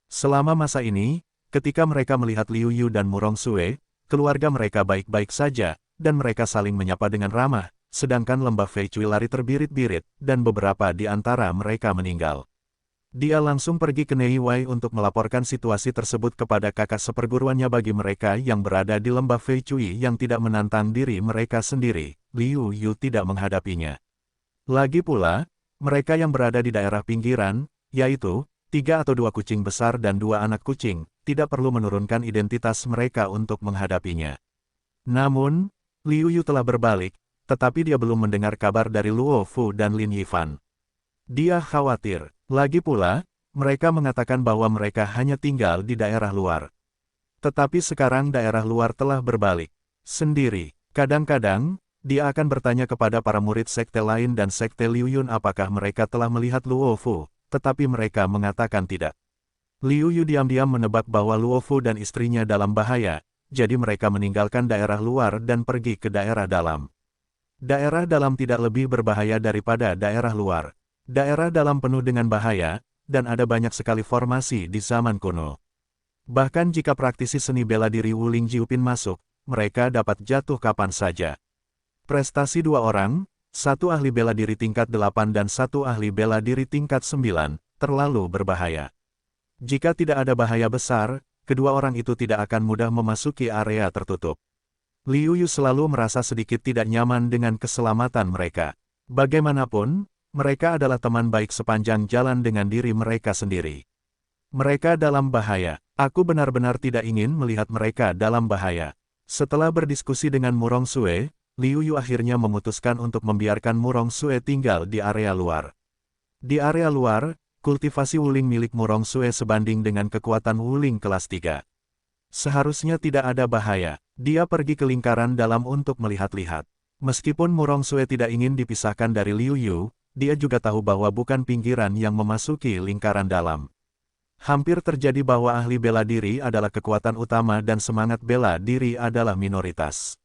Selama masa ini, ketika mereka melihat Liu Yu dan Murong Sue, keluarga mereka baik-baik saja, dan mereka saling menyapa dengan ramah, sedangkan lembah Feicui lari terbirit-birit, dan beberapa di antara mereka meninggal. Dia langsung pergi ke Neiwei untuk melaporkan situasi tersebut kepada kakak seperguruannya. Bagi mereka yang berada di lembah Feicui yang tidak menantang diri mereka sendiri, Liu Yu tidak menghadapinya. Lagi pula, mereka yang berada di daerah pinggiran, yaitu 3 atau 2 kucing besar dan 2 anak kucing, tidak perlu menurunkan identitas mereka untuk menghadapinya. Namun, Liu Yu telah berbalik, tetapi dia belum mendengar kabar dari Luo Fu dan Lin Yifan. Dia khawatir. Lagi pula, mereka mengatakan bahwa mereka hanya tinggal di daerah luar. Tetapi sekarang daerah luar telah berbalik sendiri. Kadang-kadang, dia akan bertanya kepada para murid sekte lain dan sekte Liu Yun apakah mereka telah melihat Luo Fu, tetapi mereka mengatakan tidak. Liu Yu diam-diam menebak bahwa Luo Fu dan istrinya dalam bahaya, jadi mereka meninggalkan daerah luar dan pergi ke daerah dalam. Daerah dalam tidak lebih berbahaya daripada daerah luar. Daerah dalam penuh dengan bahaya, dan ada banyak sekali formasi di zaman kuno. Bahkan jika praktisi seni bela diri Wuling Jiupin masuk, mereka dapat jatuh kapan saja. Prestasi dua orang, satu ahli bela diri tingkat 8 dan satu ahli bela diri tingkat 9, terlalu berbahaya. Jika tidak ada bahaya besar, kedua orang itu tidak akan mudah memasuki area tertutup. Liu Yu selalu merasa sedikit tidak nyaman dengan keselamatan mereka. Bagaimanapun, mereka adalah teman baik sepanjang jalan dengan diri mereka sendiri. Mereka dalam bahaya. Aku benar-benar tidak ingin melihat mereka dalam bahaya. Setelah berdiskusi dengan Murong Sue, Liu Yu akhirnya memutuskan untuk membiarkan Murong Sue tinggal di area luar. Di area luar, kultivasi Wuling milik Murong Sue sebanding dengan kekuatan Wuling kelas 3. Seharusnya tidak ada bahaya. Dia pergi ke lingkaran dalam untuk melihat-lihat. Meskipun Murong Sue tidak ingin dipisahkan dari Liu Yu, dia juga tahu bahwa bukan pinggiran yang memasuki lingkaran dalam. Hampir terjadi bahwa ahli bela diri adalah kekuatan utama dan semangat bela diri adalah minoritas.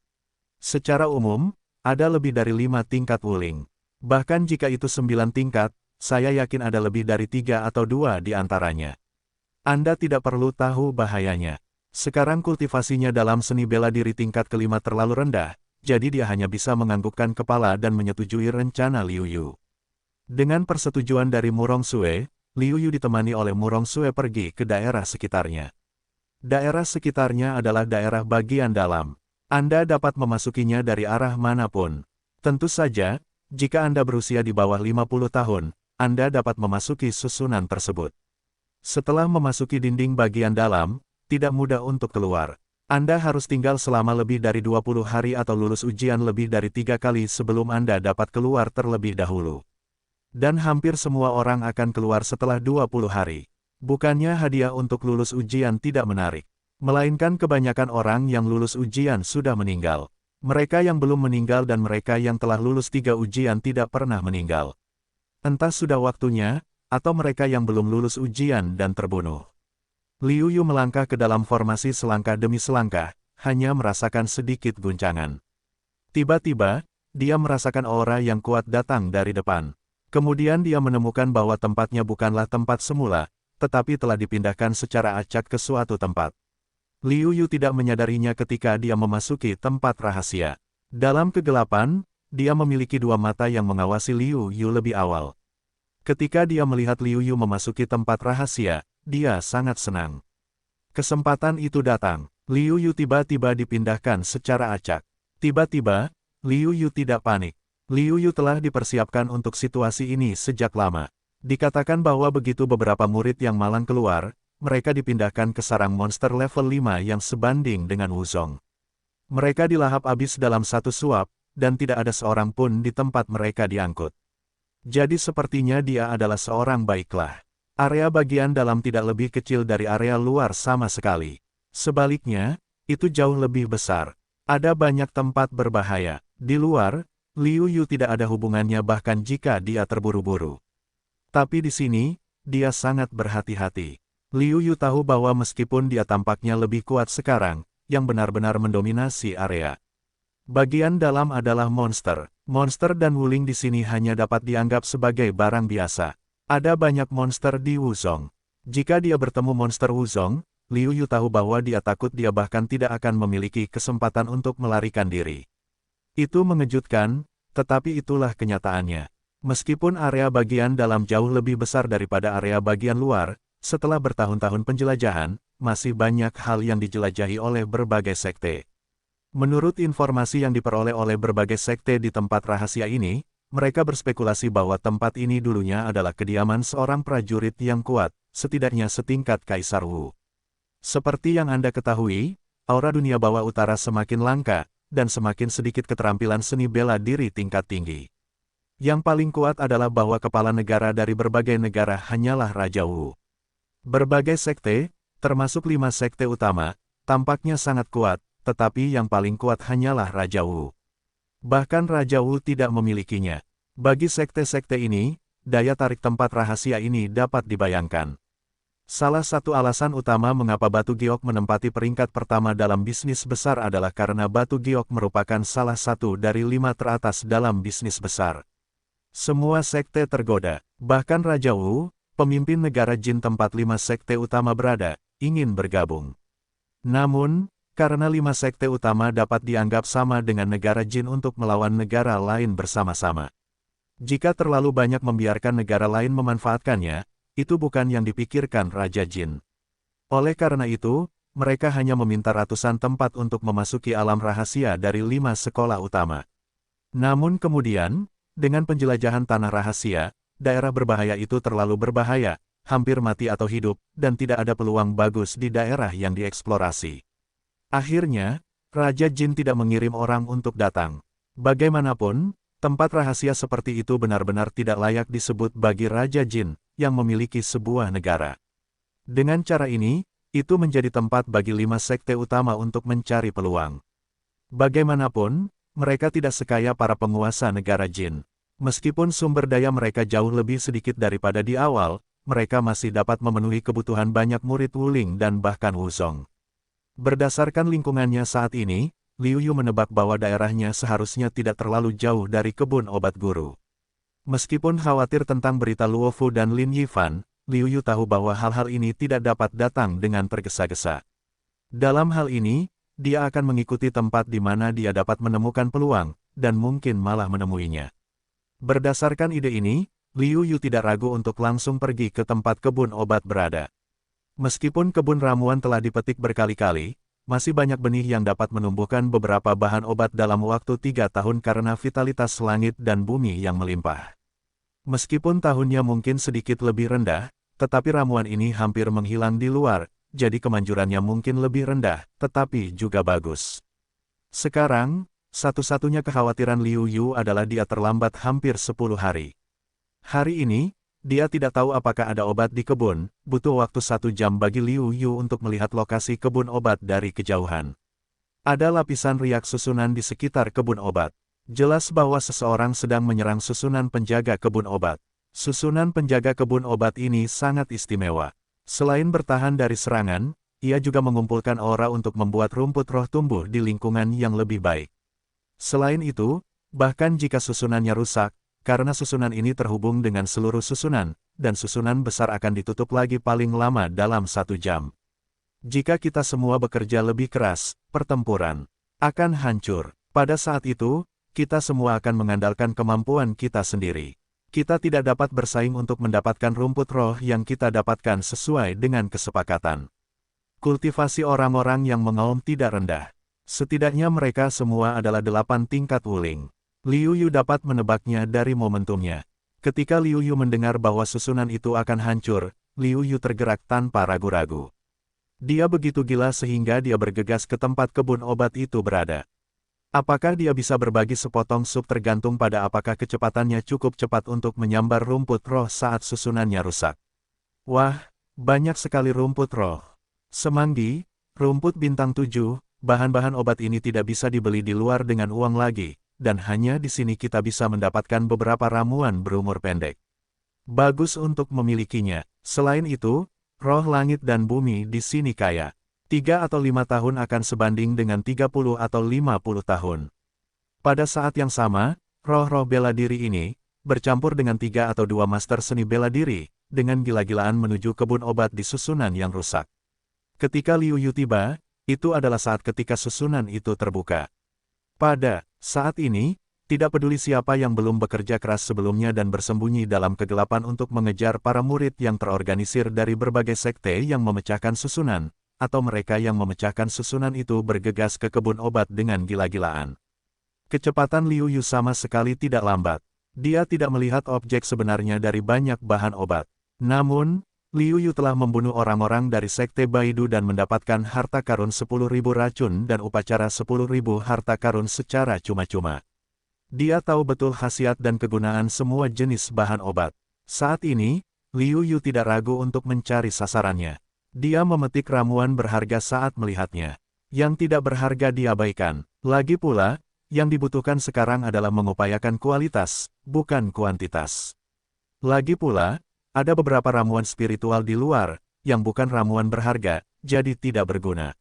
Secara umum, ada lebih dari 5 tingkat Wuling. Bahkan jika itu 9 tingkat, saya yakin ada lebih dari 3 atau 2 di antaranya. Anda tidak perlu tahu bahayanya. Sekarang kultivasinya dalam seni bela diri tingkat kelima terlalu rendah, jadi dia hanya bisa menganggukkan kepala dan menyetujui rencana Liu Yu. Dengan persetujuan dari Murong Sue, Liu Yu ditemani oleh Murong Sue pergi ke daerah sekitarnya. Daerah sekitarnya adalah daerah bagian dalam. Anda dapat memasukinya dari arah manapun. Tentu saja, jika Anda berusia di bawah 50 tahun, Anda dapat memasuki susunan tersebut. Setelah memasuki dinding bagian dalam, tidak mudah untuk keluar. Anda harus tinggal selama lebih dari 20 hari atau lulus ujian lebih dari 3 kali sebelum Anda dapat keluar terlebih dahulu. Dan hampir semua orang akan keluar setelah 20 hari. Bukannya hadiah untuk lulus ujian tidak menarik. Melainkan kebanyakan orang yang lulus ujian sudah meninggal. Mereka yang belum meninggal dan mereka yang telah lulus 3 ujian tidak pernah meninggal. Entah sudah waktunya, atau mereka yang belum lulus ujian dan terbunuh. Liu Yu melangkah ke dalam formasi selangkah demi selangkah, hanya merasakan sedikit guncangan. Tiba-tiba, dia merasakan aura yang kuat datang dari depan. Kemudian dia menemukan bahwa tempatnya bukanlah tempat semula, tetapi telah dipindahkan secara acak ke suatu tempat. Liu Yu tidak menyadarinya ketika dia memasuki tempat rahasia. Dalam kegelapan, dia memiliki 2 mata yang mengawasi Liu Yu lebih awal. Ketika dia melihat Liu Yu memasuki tempat rahasia, dia sangat senang. Kesempatan itu datang. Liu Yu tiba-tiba dipindahkan secara acak. Tiba-tiba, Liu Yu tidak panik. Liu Yu telah dipersiapkan untuk situasi ini sejak lama. Dikatakan bahwa begitu beberapa murid yang malang keluar, mereka dipindahkan ke sarang monster level 5 yang sebanding dengan Wuzong. Mereka dilahap habis dalam satu suap, dan tidak ada seorang pun di tempat mereka diangkut. Jadi sepertinya dia adalah seorang baiklah. Area bagian dalam tidak lebih kecil dari area luar sama sekali. Sebaliknya, itu jauh lebih besar. Ada banyak tempat berbahaya. Di luar, Liu Yu tidak ada hubungannya bahkan jika dia terburu-buru. Tapi di sini, dia sangat berhati-hati. Liu Yu tahu bahwa meskipun dia tampaknya lebih kuat sekarang, yang benar-benar mendominasi area bagian dalam adalah monster. Monster dan Wuling di sini hanya dapat dianggap sebagai barang biasa. Ada banyak monster di Wuzong. Jika dia bertemu monster Wuzong, Liu Yu tahu bahwa dia takut dia bahkan tidak akan memiliki kesempatan untuk melarikan diri. Itu mengejutkan, tetapi itulah kenyataannya. Meskipun area bagian dalam jauh lebih besar daripada area bagian luar, setelah bertahun-tahun penjelajahan, masih banyak hal yang dijelajahi oleh berbagai sekte. Menurut informasi yang diperoleh oleh berbagai sekte di tempat rahasia ini, mereka berspekulasi bahwa tempat ini dulunya adalah kediaman seorang prajurit yang kuat, setidaknya setingkat Kaisar Wu. Seperti yang Anda ketahui, aura dunia bawah utara semakin langka, dan semakin sedikit keterampilan seni bela diri tingkat tinggi. Yang paling kuat adalah bahwa kepala negara dari berbagai negara hanyalah Raja Wu. Berbagai sekte, termasuk 5 sekte utama, tampaknya sangat kuat, tetapi yang paling kuat hanyalah Raja Wu. Bahkan Raja Wu tidak memilikinya. Bagi sekte-sekte ini, daya tarik tempat rahasia ini dapat dibayangkan. Salah satu alasan utama mengapa Batu Giok menempati peringkat pertama dalam bisnis besar adalah karena Batu Giok merupakan salah satu dari 5 teratas dalam bisnis besar. Semua sekte tergoda, bahkan Raja Wu, pemimpin negara jin tempat 5 sekte utama berada, ingin bergabung. Namun, karena 5 sekte utama dapat dianggap sama dengan negara jin untuk melawan negara lain bersama-sama. Jika terlalu banyak membiarkan negara lain memanfaatkannya, itu bukan yang dipikirkan Raja Jin. Oleh karena itu, mereka hanya meminta ratusan tempat untuk memasuki alam rahasia dari 5 sekolah utama. Namun kemudian, dengan penjelajahan tanah rahasia, daerah berbahaya itu terlalu berbahaya, hampir mati atau hidup, dan tidak ada peluang bagus di daerah yang dieksplorasi. Akhirnya, Raja Jin tidak mengirim orang untuk datang. Bagaimanapun, tempat rahasia seperti itu benar-benar tidak layak disebut bagi Raja Jin, yang memiliki sebuah negara. Dengan cara ini, itu menjadi tempat bagi 5 sekte utama untuk mencari peluang. Bagaimanapun, mereka tidak sekaya para penguasa negara jin. Meskipun sumber daya mereka jauh lebih sedikit daripada di awal, mereka masih dapat memenuhi kebutuhan banyak murid Wuling dan bahkan Wuzong. Berdasarkan lingkungannya saat ini, Liu Yu menebak bahwa daerahnya seharusnya tidak terlalu jauh dari kebun obat guru. Meskipun khawatir tentang berita Luofu dan Lin Yifan, Liu Yu tahu bahwa hal-hal ini tidak dapat datang dengan tergesa-gesa. Dalam hal ini, dia akan mengikuti tempat di mana dia dapat menemukan peluang, dan mungkin malah menemuinya. Berdasarkan ide ini, Liu Yu tidak ragu untuk langsung pergi ke tempat kebun obat berada. Meskipun kebun ramuan telah dipetik berkali-kali, masih banyak benih yang dapat menumbuhkan beberapa bahan obat dalam waktu 3 tahun karena vitalitas langit dan bumi yang melimpah. Meskipun tahunnya mungkin sedikit lebih rendah, tetapi ramuan ini hampir menghilang di luar, jadi kemanjurannya mungkin lebih rendah, tetapi juga bagus. Sekarang, satu-satunya kekhawatiran Liu Yu adalah dia terlambat hampir 10 hari. Hari ini, dia tidak tahu apakah ada obat di kebun, butuh waktu 1 jam bagi Liu Yu untuk melihat lokasi kebun obat dari kejauhan. Ada lapisan riak susunan di sekitar kebun obat. Jelas bahwa seseorang sedang menyerang susunan penjaga kebun obat. Susunan penjaga kebun obat ini sangat istimewa. Selain bertahan dari serangan, ia juga mengumpulkan aura untuk membuat rumput roh tumbuh di lingkungan yang lebih baik. Selain itu, bahkan jika susunannya rusak, karena susunan ini terhubung dengan seluruh susunan, dan susunan besar akan ditutup lagi paling lama dalam 1 jam. Jika kita semua bekerja lebih keras, pertempuran akan hancur. Pada saat itu, kita semua akan mengandalkan kemampuan kita sendiri. Kita tidak dapat bersaing untuk mendapatkan rumput roh yang kita dapatkan sesuai dengan kesepakatan. Kultivasi orang-orang yang mengaum tidak rendah. Setidaknya mereka semua adalah 8 tingkat Wuling. Liu Yu dapat menebaknya dari momentumnya. Ketika Liu Yu mendengar bahwa susunan itu akan hancur, Liu Yu tergerak tanpa ragu-ragu. Dia begitu gila sehingga dia bergegas ke tempat kebun obat itu berada. Apakah dia bisa berbagi sepotong sup tergantung pada apakah kecepatannya cukup cepat untuk menyambar rumput roh saat susunannya rusak. Wah, banyak sekali rumput roh. Semanggi, rumput bintang 7, bahan-bahan obat ini tidak bisa dibeli di luar dengan uang lagi, dan hanya di sini kita bisa mendapatkan beberapa ramuan berumur pendek. Bagus untuk memilikinya. Selain itu, roh langit dan bumi di sini kaya. 3 atau 5 tahun akan sebanding dengan 30 atau 50 tahun. Pada saat yang sama, roh-roh bela diri ini, bercampur dengan 3 atau 2 master seni bela diri, dengan gila-gilaan menuju kebun obat di susunan yang rusak. Ketika Liu Yu tiba, itu adalah saat ketika susunan itu terbuka. Pada saat ini, tidak peduli siapa yang belum bekerja keras sebelumnya dan bersembunyi dalam kegelapan untuk mengejar para murid yang terorganisir dari berbagai sekte yang memecahkan susunan, atau mereka yang memecahkan susunan itu bergegas ke kebun obat dengan gila-gilaan. Kecepatan Liu Yu sama sekali tidak lambat. Dia tidak melihat objek sebenarnya dari banyak bahan obat. Namun, Liu Yu telah membunuh orang-orang dari Sekte Baidu dan mendapatkan harta karun 10.000 racun dan upacara 10.000 harta karun secara cuma-cuma. Dia tahu betul khasiat dan kegunaan semua jenis bahan obat. Saat ini, Liu Yu tidak ragu untuk mencari sasarannya. Dia memetik ramuan berharga saat melihatnya. Yang tidak berharga diabaikan. Lagi pula, yang dibutuhkan sekarang adalah mengupayakan kualitas, bukan kuantitas. Lagi pula, ada beberapa ramuan spiritual di luar, yang bukan ramuan berharga, jadi tidak berguna.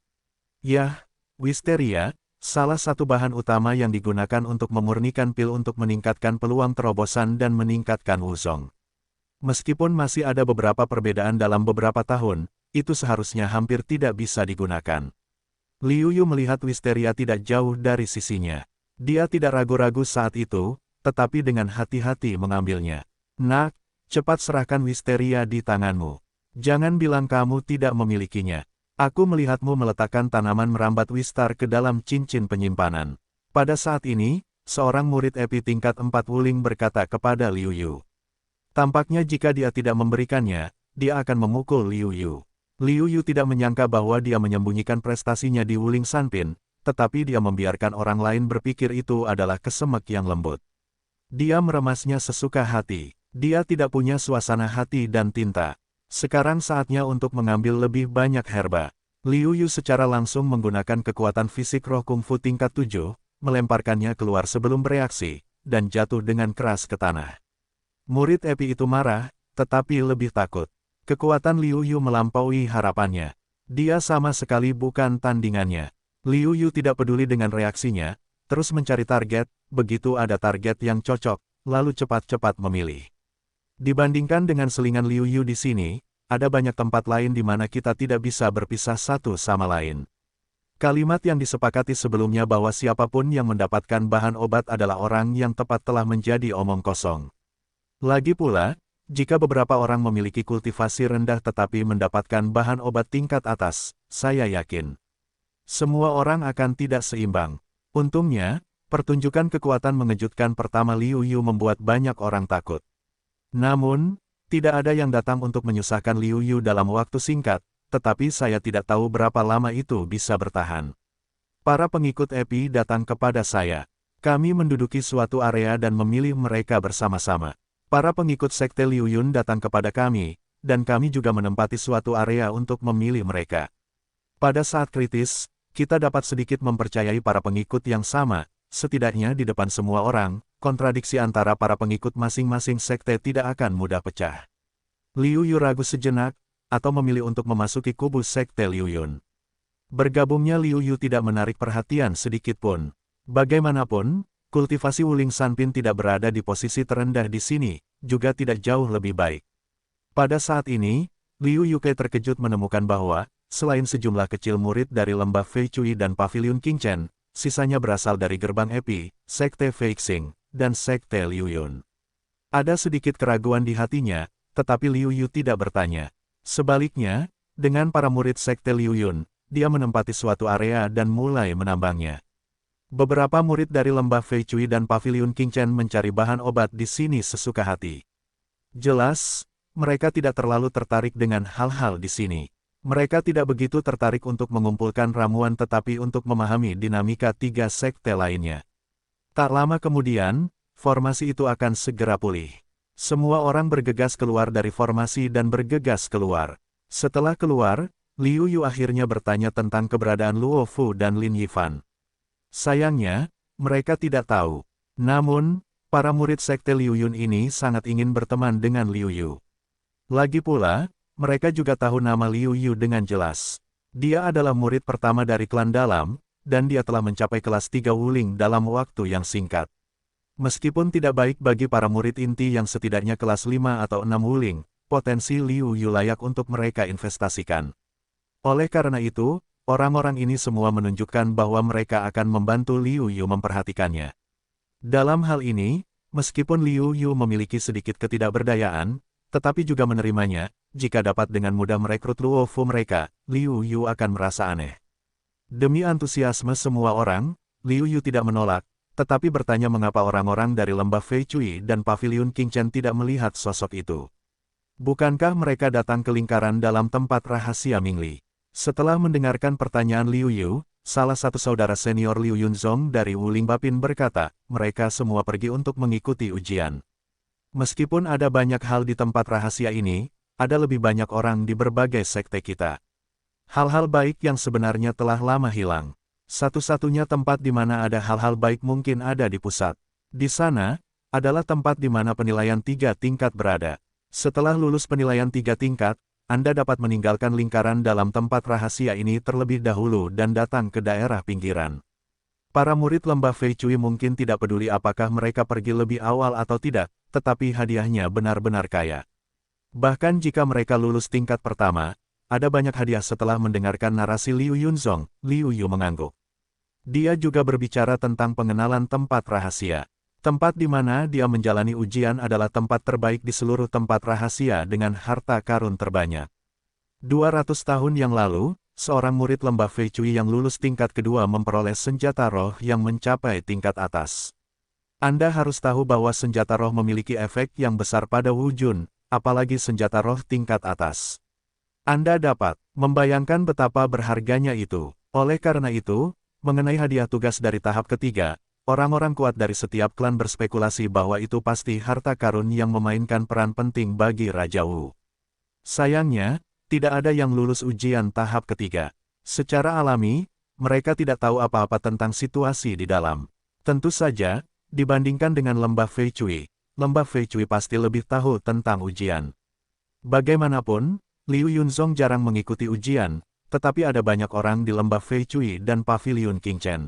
Yah, Wisteria, salah satu bahan utama yang digunakan untuk memurnikan pil untuk meningkatkan peluang terobosan dan meningkatkan wuzong. Meskipun masih ada beberapa perbedaan dalam beberapa tahun, itu seharusnya hampir tidak bisa digunakan. Liu Yu melihat Wisteria tidak jauh dari sisinya. Dia tidak ragu-ragu saat itu, tetapi dengan hati-hati mengambilnya. Nak, cepat serahkan Wisteria di tanganmu. Jangan bilang kamu tidak memilikinya. Aku melihatmu meletakkan tanaman merambat Wistar ke dalam cincin penyimpanan. Pada saat ini, seorang murid Epi tingkat 4 Wuling berkata kepada Liu Yu. Tampaknya jika dia tidak memberikannya, dia akan memukul Liu Yu. Liu Yu tidak menyangka bahwa dia menyembunyikan prestasinya di Wuling Sanpin, tetapi dia membiarkan orang lain berpikir itu adalah kesemek yang lembut. Dia meremasnya sesuka hati. Dia tidak punya suasana hati dan tinta. Sekarang saatnya untuk mengambil lebih banyak herba. Liu Yu secara langsung menggunakan kekuatan fisik roh kungfu tingkat 7, melemparkannya keluar sebelum bereaksi, dan jatuh dengan keras ke tanah. Murid Epi itu marah, tetapi lebih takut. Kekuatan Liu Yu melampaui harapannya. Dia sama sekali bukan tandingannya. Liu Yu tidak peduli dengan reaksinya, terus mencari target, begitu ada target yang cocok, lalu cepat-cepat memilih. Dibandingkan dengan selingan Liu Yu di sini, ada banyak tempat lain di mana kita tidak bisa berpisah satu sama lain. Kalimat yang disepakati sebelumnya bahwa siapapun yang mendapatkan bahan obat adalah orang yang tepat telah menjadi omong kosong. Lagi pula, jika beberapa orang memiliki kultivasi rendah tetapi mendapatkan bahan obat tingkat atas, saya yakin semua orang akan tidak seimbang. Untungnya, pertunjukan kekuatan mengejutkan pertama Liu Yu membuat banyak orang takut. Namun, tidak ada yang datang untuk menyusahkan Liu Yu dalam waktu singkat, tetapi saya tidak tahu berapa lama itu bisa bertahan. Para pengikut Epi datang kepada saya. Kami menduduki suatu area dan memilih mereka bersama-sama. Para pengikut Sekte Liu Yun datang kepada kami, dan kami juga menempati suatu area untuk memilih mereka. Pada saat kritis, kita dapat sedikit mempercayai para pengikut yang sama, setidaknya di depan semua orang. Kontradiksi antara para pengikut masing-masing sekte tidak akan mudah pecah. Liu Yu ragu sejenak, atau memilih untuk memasuki kubu sekte Liu Yun. Bergabungnya Liu Yu tidak menarik perhatian sedikit pun. Bagaimanapun, kultivasi Wuling Sanpin tidak berada di posisi terendah di sini, juga tidak jauh lebih baik. Pada saat ini, Liu Yuke terkejut menemukan bahwa, selain sejumlah kecil murid dari lembah Fei Cui dan Paviliun Qingchen, sisanya berasal dari gerbang Epi, sekte Fei Xing, dan sekte Liu Yun. Ada sedikit keraguan di hatinya, tetapi Liu Yu tidak bertanya. Sebaliknya, dengan para murid sekte Liu Yun, dia menempati suatu area dan mulai menambangnya. Beberapa murid dari lembah Fei Cui dan Paviliun Qingchen mencari bahan obat di sini sesuka hati. Jelas, mereka tidak terlalu tertarik dengan hal-hal di sini. Mereka tidak begitu tertarik untuk mengumpulkan ramuan tetapi untuk memahami dinamika tiga sekte lainnya. Tak lama kemudian, formasi itu akan segera pulih. Semua orang bergegas keluar dari formasi dan bergegas keluar. Setelah keluar, Liu Yu akhirnya bertanya tentang keberadaan Luo Fu dan Lin Yifan. Sayangnya, mereka tidak tahu. Namun, para murid sekte Liu Yun ini sangat ingin berteman dengan Liu Yu. Lagi pula, mereka juga tahu nama Liu Yu dengan jelas. Dia adalah murid pertama dari klan dalam, dan dia telah mencapai kelas 3 Wuling dalam waktu yang singkat. Meskipun tidak baik bagi para murid inti yang setidaknya kelas 5 atau 6 Wuling, potensi Liu Yu layak untuk mereka investasikan. Oleh karena itu, orang-orang ini semua menunjukkan bahwa mereka akan membantu Liu Yu memperhatikannya. Dalam hal ini, meskipun Liu Yu memiliki sedikit ketidakberdayaan, tetapi juga menerimanya, jika dapat dengan mudah merekrut Luo Fu mereka, Liu Yu akan merasa aneh. Demi antusiasme semua orang, Liu Yu tidak menolak, tetapi bertanya mengapa orang-orang dari lembah Fei Cui dan Paviliun Qingchen tidak melihat sosok itu. Bukankah mereka datang ke lingkaran dalam tempat rahasia Mingli? Setelah mendengarkan pertanyaan Liu Yu, salah satu saudara senior Liu Yunzong dari Wuling Bapin berkata, mereka semua pergi untuk mengikuti ujian. Meskipun ada banyak hal di tempat rahasia ini, ada lebih banyak orang di berbagai sekte kita. Hal-hal baik yang sebenarnya telah lama hilang. Satu-satunya tempat di mana ada hal-hal baik mungkin ada di pusat. Di sana, adalah tempat di mana penilaian 3 tingkat berada. Setelah lulus penilaian 3 tingkat, Anda dapat meninggalkan lingkaran dalam tempat rahasia ini terlebih dahulu dan datang ke daerah pinggiran. Para murid lembah Fei Cui mungkin tidak peduli apakah mereka pergi lebih awal atau tidak, tetapi hadiahnya benar-benar kaya. Bahkan jika mereka lulus tingkat pertama, ada banyak hadiah. Setelah mendengarkan narasi Liu Yunzong, Liu Yu mengangguk. Dia juga berbicara tentang pengenalan tempat rahasia. Tempat di mana dia menjalani ujian adalah tempat terbaik di seluruh tempat rahasia dengan harta karun terbanyak. 200 tahun yang lalu, seorang murid lembah Fei Cui yang lulus tingkat kedua memperoleh senjata roh yang mencapai tingkat atas. Anda harus tahu bahwa senjata roh memiliki efek yang besar pada Wu Jun, apalagi senjata roh tingkat atas. Anda dapat membayangkan betapa berharganya itu. Oleh karena itu, mengenai hadiah tugas dari tahap ketiga, orang-orang kuat dari setiap klan berspekulasi bahwa itu pasti harta karun yang memainkan peran penting bagi Raja Wu. Sayangnya, tidak ada yang lulus ujian tahap ketiga. Secara alami, mereka tidak tahu apa-apa tentang situasi di dalam. Tentu saja, dibandingkan dengan lembah Fei Cui pasti lebih tahu tentang ujian. Bagaimanapun, Liu Yunzong jarang mengikuti ujian, tetapi ada banyak orang di lembah Fei Cui dan pavilion King Chen.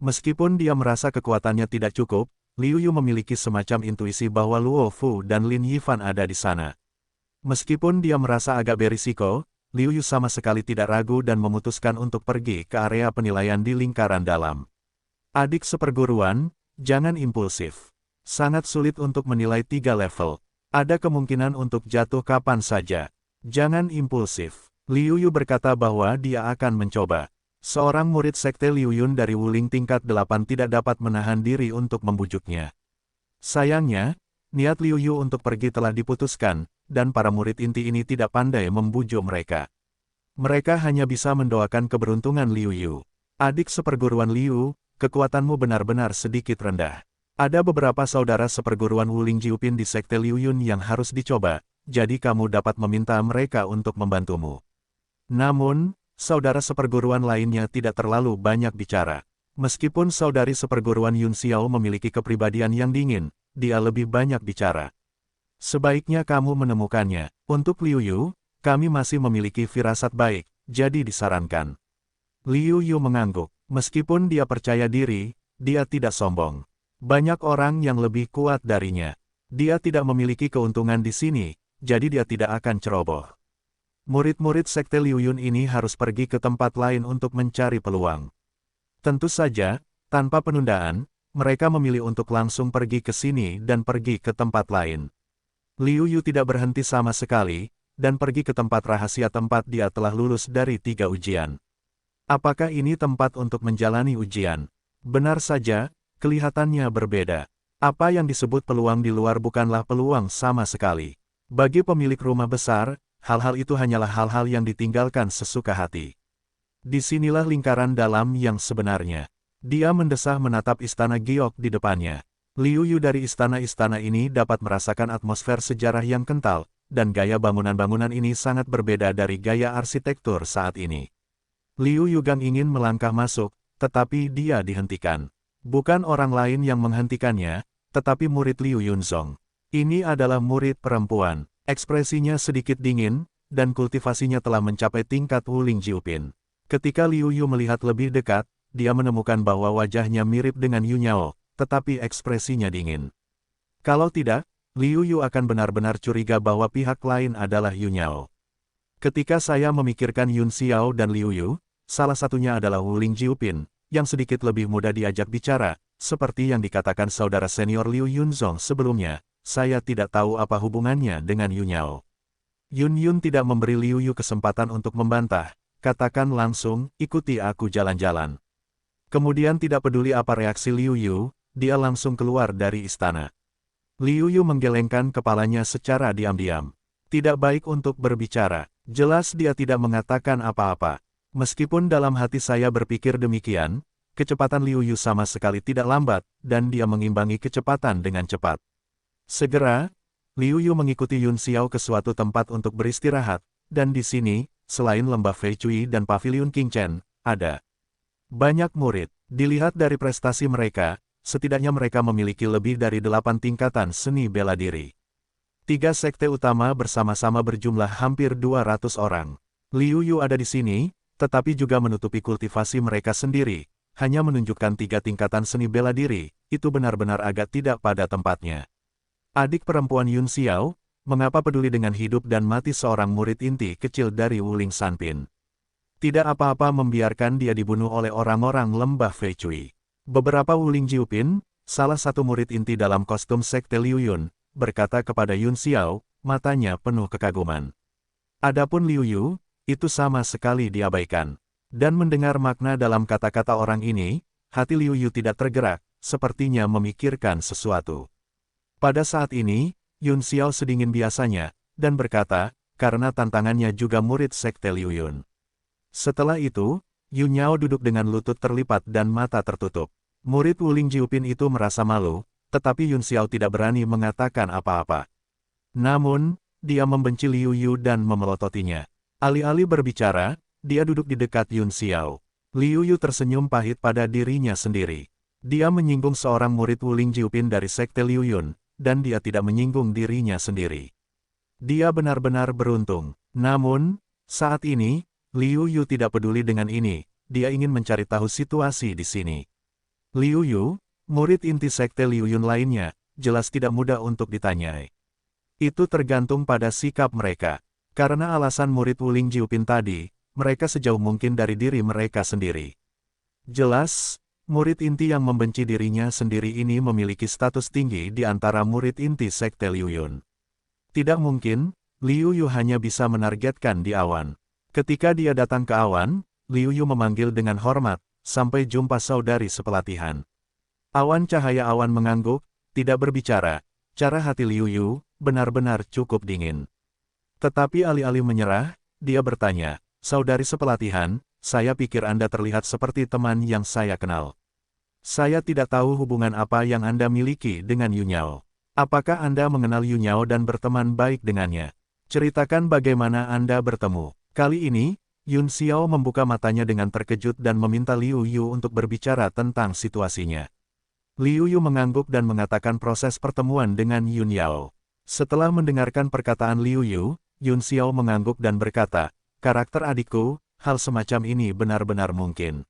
Meskipun dia merasa kekuatannya tidak cukup, Liu Yu memiliki semacam intuisi bahwa Luo Fu dan Lin Yifan ada di sana. Meskipun dia merasa agak berisiko, Liu Yu sama sekali tidak ragu dan memutuskan untuk pergi ke area penilaian di lingkaran dalam. Adik seperguruan, jangan impulsif. Sangat sulit untuk menilai 3 level. Ada kemungkinan untuk jatuh kapan saja. Jangan impulsif. Liu Yu berkata bahwa dia akan mencoba. Seorang murid sekte Liu Yun dari Wuling tingkat 8 tidak dapat menahan diri untuk membujuknya. Sayangnya, niat Liu Yu untuk pergi telah diputuskan, dan para murid inti ini tidak pandai membujuk mereka. Mereka hanya bisa mendoakan keberuntungan Liu Yu. Adik seperguruan Liu, kekuatanmu benar-benar sedikit rendah. Ada beberapa saudara seperguruan Wuling Jiupin di sekte Liu Yun yang harus dicoba, jadi kamu dapat meminta mereka untuk membantumu. Namun, saudara seperguruan lainnya tidak terlalu banyak bicara. Meskipun saudari seperguruan Yun Xiao memiliki kepribadian yang dingin, dia lebih banyak bicara. Sebaiknya kamu menemukannya. Untuk Liu Yu, kami masih memiliki firasat baik, jadi disarankan. Liu Yu mengangguk. Meskipun dia percaya diri, dia tidak sombong. Banyak orang yang lebih kuat darinya. Dia tidak memiliki keuntungan di sini, jadi dia tidak akan ceroboh. Murid-murid sekte Liu Yun ini harus pergi ke tempat lain untuk mencari peluang. Tentu saja, tanpa penundaan, mereka memilih untuk langsung pergi ke sini dan pergi ke tempat lain. Liu Yu tidak berhenti sama sekali, dan pergi ke tempat rahasia tempat dia telah lulus dari 3 ujian. Apakah ini tempat untuk menjalani ujian? Benar saja, kelihatannya berbeda. Apa yang disebut peluang di luar bukanlah peluang sama sekali. Bagi pemilik rumah besar, hal-hal itu hanyalah hal-hal yang ditinggalkan sesuka hati. Disinilah lingkaran dalam yang sebenarnya. Dia mendesah menatap istana giok di depannya. Liu Yu dari istana-istana ini dapat merasakan atmosfer sejarah yang kental, dan gaya bangunan-bangunan ini sangat berbeda dari gaya arsitektur saat ini. Liu Yugang ingin melangkah masuk, tetapi dia dihentikan. Bukan orang lain yang menghentikannya, tetapi murid Liu Yunzong. Ini adalah murid perempuan. Ekspresinya sedikit dingin, dan kultivasinya telah mencapai tingkat Wuling Jiupin. Ketika Liu Yu melihat lebih dekat, dia menemukan bahwa wajahnya mirip dengan Yu Nyao, tetapi ekspresinya dingin. Kalau tidak, Liu Yu akan benar-benar curiga bahwa pihak lain adalah Yu Nyao. Ketika saya memikirkan Yun Xiao dan Liu Yu, salah satunya adalah Wuling Jiupin, yang sedikit lebih mudah diajak bicara, seperti yang dikatakan saudara senior Liu Yunzong sebelumnya. Saya tidak tahu apa hubungannya dengan Yu Nyao. Yun Yun tidak memberi Liu Yu kesempatan untuk membantah, katakan langsung, ikuti aku jalan-jalan. Kemudian tidak peduli apa reaksi Liu Yu, dia langsung keluar dari istana. Liu Yu menggelengkan kepalanya secara diam-diam. Tidak baik untuk berbicara. Jelas dia tidak mengatakan apa-apa. Meskipun dalam hati saya berpikir demikian, kecepatan Liu Yu sama sekali tidak lambat, dan dia mengimbangi kecepatan dengan cepat. Segera, Liu Yu mengikuti Yun Xiao ke suatu tempat untuk beristirahat, dan di sini, selain lembah Fei Cui dan pavilion King Chen, ada banyak murid. Dilihat dari prestasi mereka, setidaknya mereka memiliki lebih dari 8 tingkatan seni bela diri. 3 sekte utama bersama-sama berjumlah hampir 200 orang. Liu Yu ada di sini, tetapi juga menutupi kultivasi mereka sendiri, hanya menunjukkan 3 tingkatan seni bela diri, itu benar-benar agak tidak pada tempatnya. Adik perempuan Yun Xiao, mengapa peduli dengan hidup dan mati seorang murid inti kecil dari Wuling Sanpin? Tidak apa-apa membiarkan dia dibunuh oleh orang-orang lembah Fei Cui. Beberapa Wuling Jiupin, salah satu murid inti dalam kostum sekte Liu Yun, berkata kepada Yun Xiao, matanya penuh kekaguman. Adapun Liu Yu, itu sama sekali diabaikan. Dan mendengar makna dalam kata-kata orang ini, hati Liu Yu tidak tergerak, sepertinya memikirkan sesuatu. Pada saat ini, Yun Xiao sedingin biasanya, dan berkata, karena tantangannya juga murid sekte Liu Yun. Setelah itu, Yun Yao duduk dengan lutut terlipat dan mata tertutup. Murid Wuling Jiupin itu merasa malu, tetapi Yun Xiao tidak berani mengatakan apa-apa. Namun, dia membenci Liu Yu dan memelototinya. Alih-alih berbicara, dia duduk di dekat Yun Xiao. Liu Yu tersenyum pahit pada dirinya sendiri. Dia menyinggung seorang murid Wuling Jiupin dari sekte Liu Yun, dan dia tidak menyinggung dirinya sendiri. Dia benar-benar beruntung. Namun, saat ini, Liu Yu tidak peduli dengan ini, dia ingin mencari tahu situasi di sini. Liu Yu, murid inti sekte Liu Yun lainnya, jelas tidak mudah untuk ditanyai. Itu tergantung pada sikap mereka. Karena alasan murid Wuling Jiupin tadi, mereka sejauh mungkin dari diri mereka sendiri. Jelas, murid inti yang membenci dirinya sendiri ini memiliki status tinggi di antara murid inti sekte Liu Yun. Tidak mungkin, Liu Yu hanya bisa menargetkan di awan. Ketika dia datang ke awan, Liu Yu memanggil dengan hormat, sampai jumpa saudari sepelatihan. Awan cahaya awan mengangguk, tidak berbicara. Cara hati Liu Yu benar-benar cukup dingin. Tetapi alih-alih menyerah, dia bertanya, saudari sepelatihan, saya pikir Anda terlihat seperti teman yang saya kenal. Saya tidak tahu hubungan apa yang Anda miliki dengan Yun Yao. Apakah Anda mengenal Yun Yao dan berteman baik dengannya? Ceritakan bagaimana Anda bertemu. Kali ini, Yun Xiao membuka matanya dengan terkejut dan meminta Liu Yu untuk berbicara tentang situasinya. Liu Yu mengangguk dan mengatakan proses pertemuan dengan Yun Yao. Setelah mendengarkan perkataan Liu Yu, Yun Xiao mengangguk dan berkata, karakter adikku, hal semacam ini benar-benar mungkin.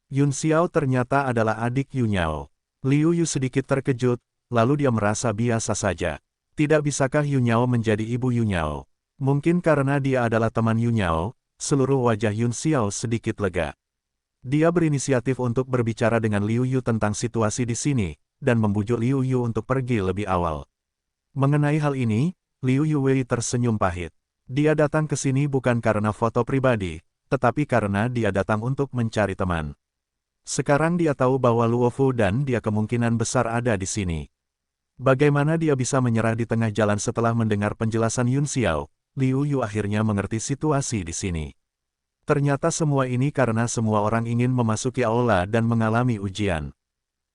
Yun Xiao ternyata adalah adik Yun Yao. Liu Yu sedikit terkejut, lalu dia merasa biasa saja. Tidak bisakah Yun Yao menjadi ibu Yun Yao? Mungkin karena dia adalah teman Yun Yao, seluruh wajah Yun Xiao sedikit lega. Dia berinisiatif untuk berbicara dengan Liu Yu tentang situasi di sini, dan membujuk Liu Yu untuk pergi lebih awal. Mengenai hal ini, Liu Yuwei tersenyum pahit. Dia datang ke sini bukan karena foto pribadi, tetapi karena dia datang untuk mencari teman. Sekarang dia tahu bahwa Luofu dan dia kemungkinan besar ada di sini. Bagaimana dia bisa menyerah di tengah jalan setelah mendengar penjelasan Yun Xiao? Liu Yu akhirnya mengerti situasi di sini. Ternyata semua ini karena semua orang ingin memasuki aula dan mengalami ujian.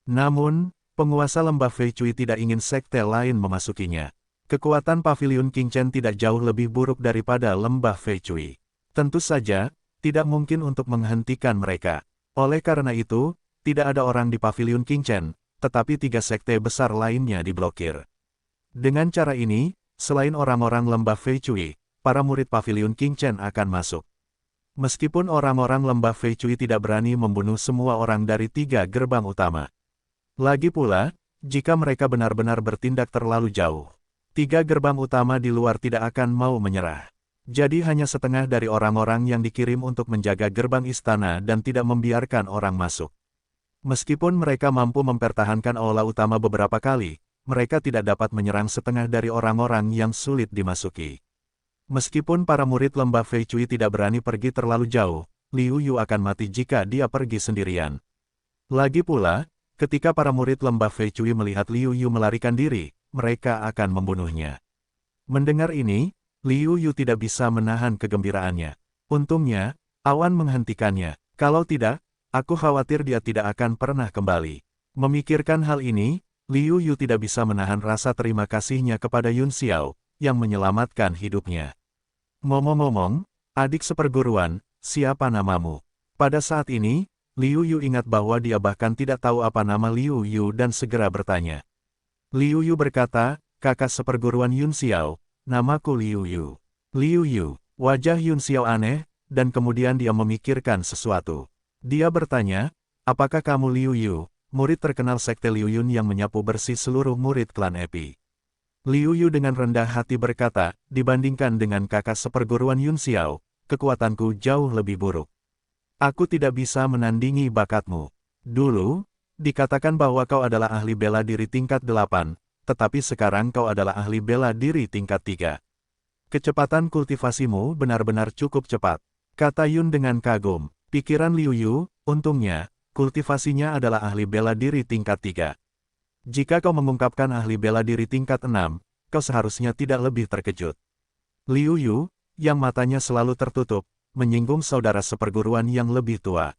Namun, penguasa lembah Fei Cui tidak ingin sekte lain memasukinya. Kekuatan pavilion King Chen tidak jauh lebih buruk daripada lembah Fei Cui. Tentu saja, tidak mungkin untuk menghentikan mereka. Oleh karena itu, tidak ada orang di pavilion King Chen, tetapi 3 sekte besar lainnya diblokir. Dengan cara ini, selain orang-orang lembah Fei Cui, para murid pavilion King Chen akan masuk. Meskipun orang-orang lembah Fei Cui tidak berani membunuh semua orang dari 3 gerbang utama. Lagi pula, jika mereka benar-benar bertindak terlalu jauh, 3 gerbang utama di luar tidak akan mau menyerah. Jadi hanya setengah dari orang-orang yang dikirim untuk menjaga gerbang istana dan tidak membiarkan orang masuk. Meskipun mereka mampu mempertahankan aula utama beberapa kali, mereka tidak dapat menyerang setengah dari orang-orang yang sulit dimasuki. Meskipun para murid lembah Fei Cui tidak berani pergi terlalu jauh, Liu Yu akan mati jika dia pergi sendirian. Lagi pula, ketika para murid lembah Fei Cui melihat Liu Yu melarikan diri, mereka akan membunuhnya. Mendengar ini, Liu Yu tidak bisa menahan kegembiraannya. Untungnya, awan menghentikannya. Kalau tidak, aku khawatir dia tidak akan pernah kembali. Memikirkan hal ini, Liu Yu tidak bisa menahan rasa terima kasihnya kepada Yun Xiao, yang menyelamatkan hidupnya. Ngomong-ngomong, adik seperguruan, siapa namamu? Pada saat ini, Liu Yu ingat bahwa dia bahkan tidak tahu apa nama Liu Yu dan segera bertanya. Liu Yu berkata, kakak seperguruan Yun Xiao, namaku Liu Yu. Liu Yu, wajah Yun Xiao aneh, dan kemudian dia memikirkan sesuatu. Dia bertanya, apakah kamu Liu Yu, murid terkenal sekte Liu Yun yang menyapu bersih seluruh murid klan Epi? Liu Yu dengan rendah hati berkata, dibandingkan dengan kakak seperguruan Yun Xiao, kekuatanku jauh lebih buruk. Aku tidak bisa menandingi bakatmu. Dulu, dikatakan bahwa kau adalah ahli bela diri tingkat 8, tetapi sekarang kau adalah ahli bela diri tingkat 3. Kecepatan kultivasimu benar-benar cukup cepat, kata Yun dengan kagum. Pikiran Liu Yu, untungnya, kultivasinya adalah ahli bela diri tingkat 3. Jika kau mengungkapkan ahli bela diri tingkat 6, kau seharusnya tidak lebih terkejut. Liu Yu, yang matanya selalu tertutup, menyinggung saudara seperguruan yang lebih tua.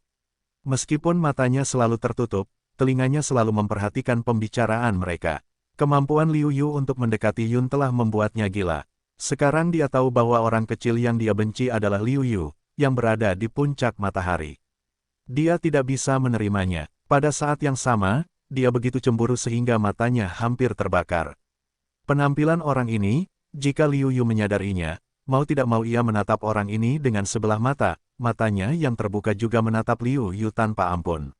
Meskipun matanya selalu tertutup, telinganya selalu memperhatikan pembicaraan mereka. Kemampuan Liu Yu untuk mendekati Yun telah membuatnya gila. Sekarang dia tahu bahwa orang kecil yang dia benci adalah Liu Yu, yang berada di puncak matahari. Dia tidak bisa menerimanya. Pada saat yang sama, dia begitu cemburu sehingga matanya hampir terbakar. Penampilan orang ini, jika Liu Yu menyadarinya, mau tidak mau ia menatap orang ini dengan sebelah mata, matanya yang terbuka juga menatap Liu Yu tanpa ampun.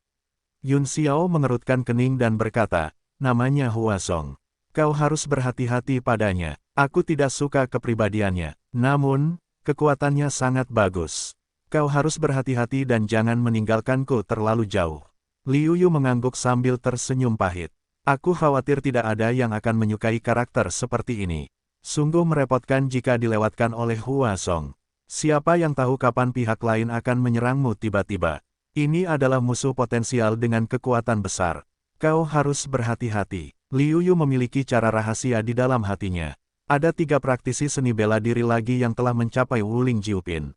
Yun Xiao mengerutkan kening dan berkata, namanya Hua Song. Kau harus berhati-hati padanya. Aku tidak suka kepribadiannya. Namun, kekuatannya sangat bagus. Kau harus berhati-hati dan jangan meninggalkanku terlalu jauh. Liu Yu mengangguk sambil tersenyum pahit. Aku khawatir tidak ada yang akan menyukai karakter seperti ini. Sungguh merepotkan jika dilewatkan oleh Hua Song. Siapa yang tahu kapan pihak lain akan menyerangmu tiba-tiba. Ini adalah musuh potensial dengan kekuatan besar. Kau harus berhati-hati. Liu Yu memiliki cara rahasia di dalam hatinya. Ada 3 praktisi seni bela diri lagi yang telah mencapai Wuling Jiupin.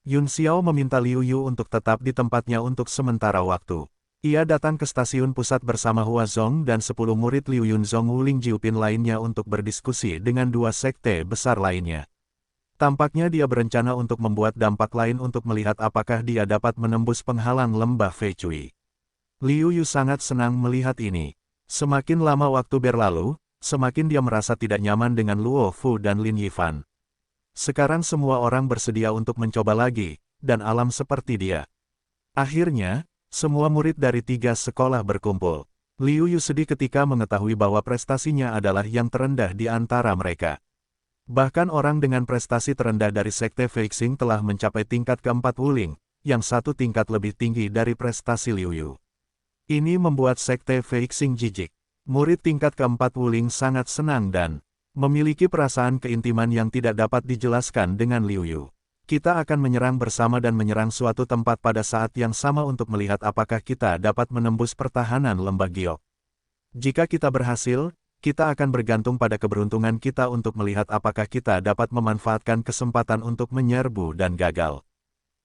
Yun Xiao meminta Liu Yu untuk tetap di tempatnya untuk sementara waktu. Ia datang ke stasiun pusat bersama Hua Zong dan 10 murid Liu Yunzong Wuling Jiupin lainnya untuk berdiskusi dengan 2 sekte besar lainnya. Tampaknya dia berencana untuk membuat dampak lain untuk melihat apakah dia dapat menembus penghalang lembah Feicui. Liu Yu sangat senang melihat ini. Semakin lama waktu berlalu, semakin dia merasa tidak nyaman dengan Luo Fu dan Lin Yifan. Sekarang semua orang bersedia untuk mencoba lagi, dan alam seperti dia. Akhirnya, semua murid dari 3 sekolah berkumpul. Liu Yu sedih ketika mengetahui bahwa prestasinya adalah yang terendah di antara mereka. Bahkan orang dengan prestasi terendah dari sekte Feixing telah mencapai tingkat keempat Wuling, yang 1 tingkat lebih tinggi dari prestasi Liu Yu. Ini membuat sekte Feixing jijik. Murid tingkat keempat Wuling sangat senang dan memiliki perasaan keintiman yang tidak dapat dijelaskan dengan Liu Yu. Kita akan menyerang bersama dan menyerang suatu tempat pada saat yang sama untuk melihat apakah kita dapat menembus pertahanan lembah Giok. Jika kita berhasil, kita akan bergantung pada keberuntungan kita untuk melihat apakah kita dapat memanfaatkan kesempatan untuk menyerbu dan gagal.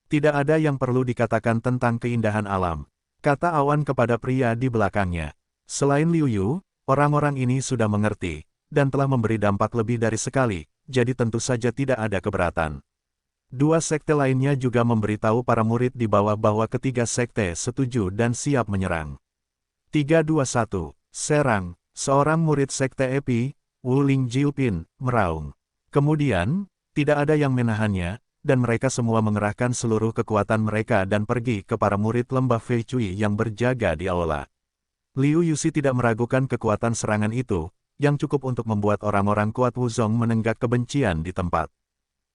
Tidak ada yang perlu dikatakan tentang keindahan alam, kata Awan kepada pria di belakangnya. Selain Liu Yu, orang-orang ini sudah mengerti, dan telah memberi dampak lebih dari sekali, jadi tentu saja tidak ada keberatan. 2 sekte lainnya juga memberitahu para murid di bawah bahwa ketiga sekte setuju dan siap menyerang. 3-2-1, serang, seorang murid sekte Epi, Wuling Jiupin, meraung. Kemudian, tidak ada yang menahannya, dan mereka semua mengerahkan seluruh kekuatan mereka dan pergi ke para murid lembah Feicui yang berjaga di aula. Liu Yuxi tidak meragukan kekuatan serangan itu, yang cukup untuk membuat orang-orang kuat Wuzong menenggak kebencian di tempat.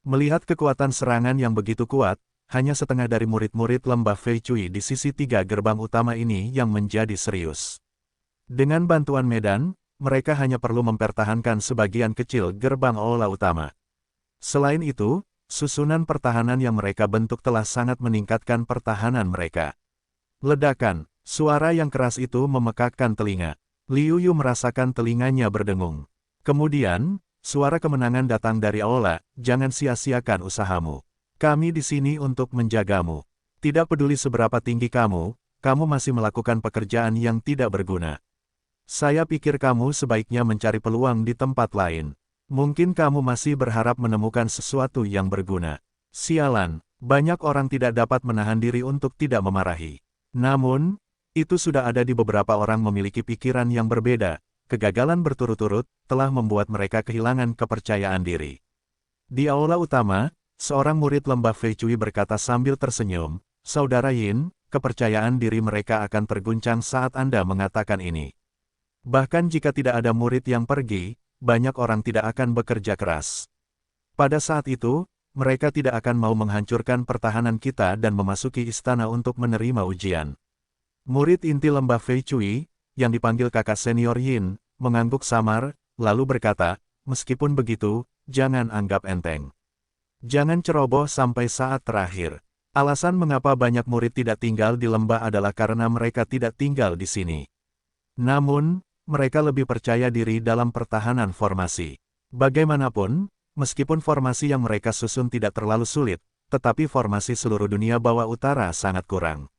Melihat kekuatan serangan yang begitu kuat, hanya setengah dari murid-murid lembah Feicui di sisi 3 gerbang utama ini yang menjadi serius. Dengan bantuan medan, mereka hanya perlu mempertahankan sebagian kecil gerbang aula utama. Selain itu, susunan pertahanan yang mereka bentuk telah sangat meningkatkan pertahanan mereka. Ledakan, suara yang keras itu memekakkan telinga. Liu Yu merasakan telinganya berdengung. Kemudian, suara kemenangan datang dari aula, jangan sia-siakan usahamu. Kami di sini untuk menjagamu. Tidak peduli seberapa tinggi kamu masih melakukan pekerjaan yang tidak berguna. Saya pikir kamu sebaiknya mencari peluang di tempat lain. Mungkin kamu masih berharap menemukan sesuatu yang berguna. Sialan, banyak orang tidak dapat menahan diri untuk tidak memarahi. Namun, itu sudah ada di beberapa orang memiliki pikiran yang berbeda. Kegagalan berturut-turut telah membuat mereka kehilangan kepercayaan diri. Di aula utama, seorang murid lembah Fei Cui berkata sambil tersenyum, "Saudara Yin, kepercayaan diri mereka akan terguncang saat Anda mengatakan ini. Bahkan jika tidak ada murid yang pergi, banyak orang tidak akan bekerja keras. Pada saat itu, mereka tidak akan mau menghancurkan pertahanan kita dan memasuki istana untuk menerima ujian." Murid inti lembah Fei Cui, yang dipanggil kakak senior Yin, mengangguk samar, lalu berkata, "Meskipun begitu, jangan anggap enteng. Jangan ceroboh sampai saat terakhir. Alasan mengapa banyak murid tidak tinggal di lembah adalah karena mereka tidak tinggal di sini. Namun, mereka lebih percaya diri dalam pertahanan formasi. Bagaimanapun, meskipun formasi yang mereka susun tidak terlalu sulit, tetapi formasi seluruh dunia bawah utara sangat kurang.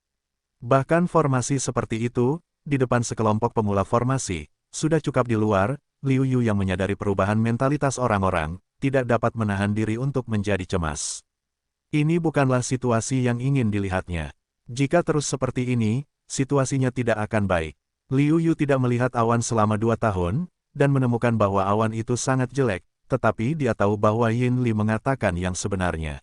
Bahkan formasi seperti itu, di depan sekelompok pemula formasi, sudah cukup di luar." Liu Yu yang menyadari perubahan mentalitas orang-orang, tidak dapat menahan diri untuk menjadi cemas. Ini bukanlah situasi yang ingin dilihatnya. Jika terus seperti ini, situasinya tidak akan baik. Liu Yu tidak melihat awan selama 2 tahun, dan menemukan bahwa awan itu sangat jelek, tetapi dia tahu bahwa Yin Li mengatakan yang sebenarnya.